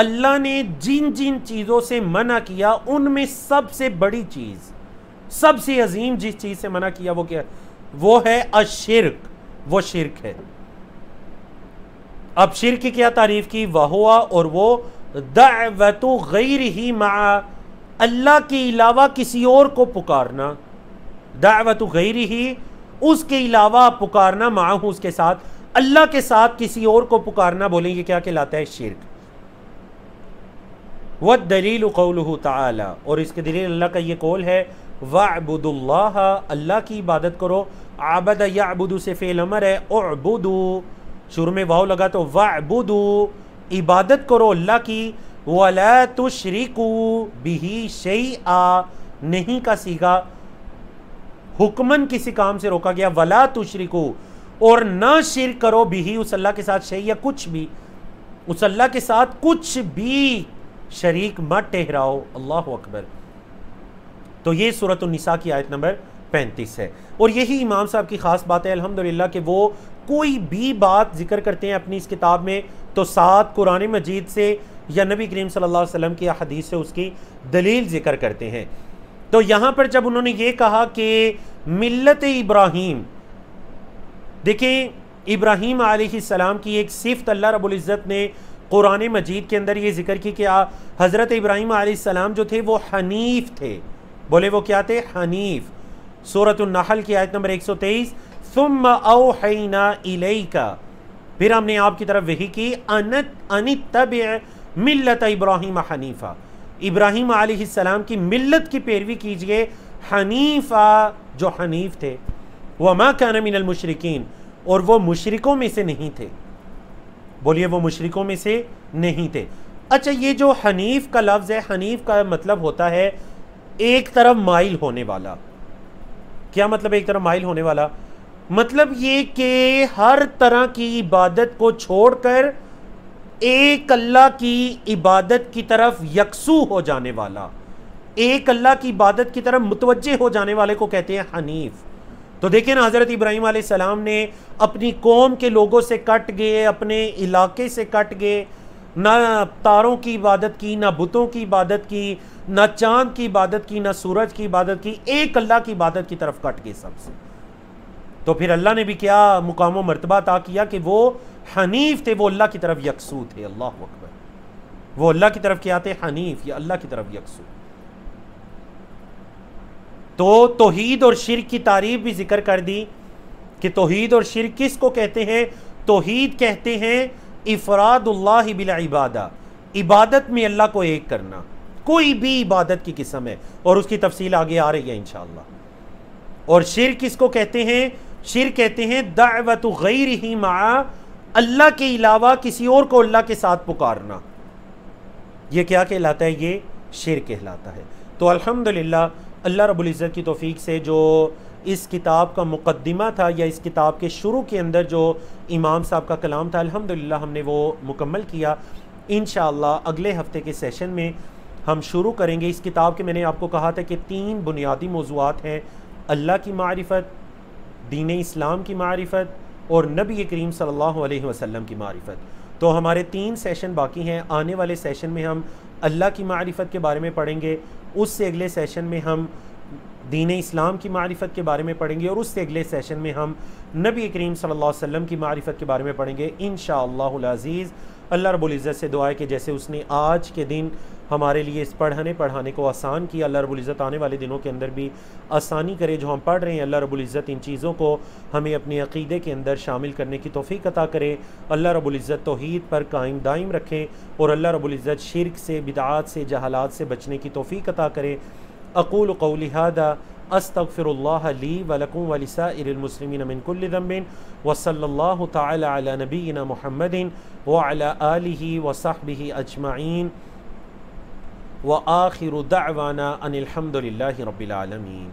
اللہ نے جن جن چیزوں سے منع کیا ان میں سب سے بڑی چیز، سب سے عظیم جس چیز سے منع کیا وہ کیا؟ وہ ہے الشرک، وہ شرک ہے. اب شرک کی کیا تعریف کی؟ وَهُوَ، اور وہ دعوت غیرہ مع، اللہ کے علاوہ کسی اور کو پکارنا، دعوت غیرہ، اس کے علاوہ پکارنا، معہ، اس کے ساتھ، اللہ کے ساتھ کسی اور کو پکارنا، بولیں گے کیا کہلاتا ہے؟ شرک. والدلیل قولہ تعالی، اور اس کے دلیل اللہ کا یہ قول ہے وَاعْبُدُوا اللَّهَ، اللہ کی عبادت کرو. عبد یعبد سے فعل امر ہے، اعبدو، شروع میں واو لگا تو وَاعْبُدُوا، عبادت کرو اللہ کی. وَلَا تُشْرِكُوا بِهِ شَيْئًا، نہیں کا صیغہ حکمن کسی کام سے روکا گیا. وَلَا تُشْرِكُوا، اور نہ شرک کرو، بھی اس اللہ کے ساتھ شیء، یا کچھ بھی، اس اللہ کے ساتھ کچھ بھی شریک مت ٹھہراؤ. اللہ اکبر. تو یہ سورۃ النساء کی آیت نمبر 35 ہے. اور یہی امام صاحب کی خاص بات ہے الحمدللہ کہ وہ کوئی بھی بات ذکر کرتے ہیں اپنی اس کتاب میں تو ساتھ قرآن مجید سے یا نبی کریم صلی اللہ علیہ وسلم کی حدیث سے اس کی دلیل ذکر کرتے ہیں. تو یہاں پر جب انہوں نے یہ کہا کہ ملت ابراہیم، دیکھیں ابراہیم علیہ السلام کی ایک صفت اللہ رب العزت نے قرآن مجید کے اندر یہ ذکر کی کہ حضرت ابراہیم علیہ السلام جو تھے وہ حنیف تھے. بولے وہ کیا تھے؟ حنیف. سورۃ النحل کی آیت نمبر 123، ثم اوحینا الیک، پھر ہم نے آپ کی طرف وحی کی، ان اتبع ملت ابراہیم حنیفہ، ابراہیم علیہ السلام کی ملت کی پیروی کیجئے، حنیفہ، جو حنیف تھے. وما کان من المشرکین، اور وہ مشرکوں میں سے نہیں تھے. بولیے وہ مشرکوں میں سے نہیں تھے. اچھا، یہ جو حنیف کا لفظ ہے، حنیف کا مطلب ہوتا ہے ایک طرف مائل ہونے والا. کیا مطلب ایک طرف مائل ہونے والا؟ مطلب یہ کہ ہر طرح کی عبادت کو چھوڑ کر ایک اللہ کی عبادت کی طرف یکسو ہو جانے والا، ایک اللہ کی عبادت کی طرف متوجہ ہو جانے والے کو کہتے ہیں حنیف. تو دیکھیں نا، حضرت ابراہیم علیہ السلام نے اپنی قوم کے لوگوں سے کٹ گئے، اپنے علاقے سے کٹ گئے، نہ تاروں کی عبادت کی، نہ بتوں کی عبادت کی، نہ چاند کی عبادت کی، نہ سورج کی عبادت کی، ایک اللہ کی عبادت کی طرف کٹ گئے سب سے. تو پھر اللہ نے بھی کیا مقام و مرتبہ عطا کیا کہ وہ حنیف تھے، وہ اللہ کی طرف یکسو تھے. اللہ اکبر. وہ اللہ کی طرف کیا تھے؟ حنیف، یا اللہ کی طرف یکسو. تو توحید اور شرک کی تعریف بھی ذکر کر دی کہ توحید اور شرک کس کو کہتے ہیں؟ توحید کہتے ہیں افراد اللہ بالعبادہ، عبادت میں اللہ کو ایک کرنا، کوئی بھی عبادت کی قسم ہے، اور اس کی تفصیل آگے آ رہی ہے انشاءاللہ. اور شرک کس کو کہتے ہیں؟ شرک کہتے ہیں دعوت غیرہ مع، اللہ کے علاوہ کسی اور کو اللہ کے ساتھ پکارنا. یہ کیا کہلاتا ہے؟ یہ شرک کہلاتا ہے. تو الحمدللہ اللہ رب العزت کی توفیق سے جو اس کتاب کا مقدمہ تھا، یا اس کتاب کے شروع کے اندر جو امام صاحب کا کلام تھا، الحمدللہ ہم نے وہ مکمل کیا. انشاءاللہ اگلے ہفتے کے سیشن میں ہم شروع کریں گے. اس کتاب کے میں نے آپ کو کہا تھا کہ 3 بنیادی موضوعات ہیں: اللہ کی معرفت، دین اسلام کی معرفت، اور نبی کریم صلی اللہ علیہ وسلم کی معرفت. تو ہمارے 3 سیشن باقی ہیں. آنے والے سیشن میں ہم اللہ کی معرفت کے بارے میں پڑھیں گے، اس سے اگلے سیشن میں ہم دین اسلام کی معرفت کے بارے میں پڑھیں گے، اور اس سے اگلے سیشن میں ہم نبی کریم صلی اللہ علیہ وسلم کی معرفت کے بارے میں پڑھیں گے انشاءاللہ العزیز. اللہ رب العزت سے دعا ہے کہ جیسے اس نے آج کے دن ہمارے لیے اس پڑھانے کو آسان کیا، اللہ رب العزت آنے والے دنوں کے اندر بھی آسانی کرے. جو ہم پڑھ رہے ہیں، اللہ رب العزت ان چیزوں کو ہمیں اپنے عقیدے کے اندر شامل کرنے کی توفیق عطا کرے. اللہ رب العزت توحید پر قائم دائم رکھے، اور اللہ رب العزت شرک سے، بدعات سے، جہالات سے بچنے کی توفیق عطا کرے. اقول قولی ھذا استغفر اللہ لی ولکم ولسائر المسلمین من کل ذنب، وصلی اللہ تعالی علی نبینا محمد وعلی آلہ وصحبہ اجمعین، وآخر دعوانا ان الحمد للہ رب العالمین.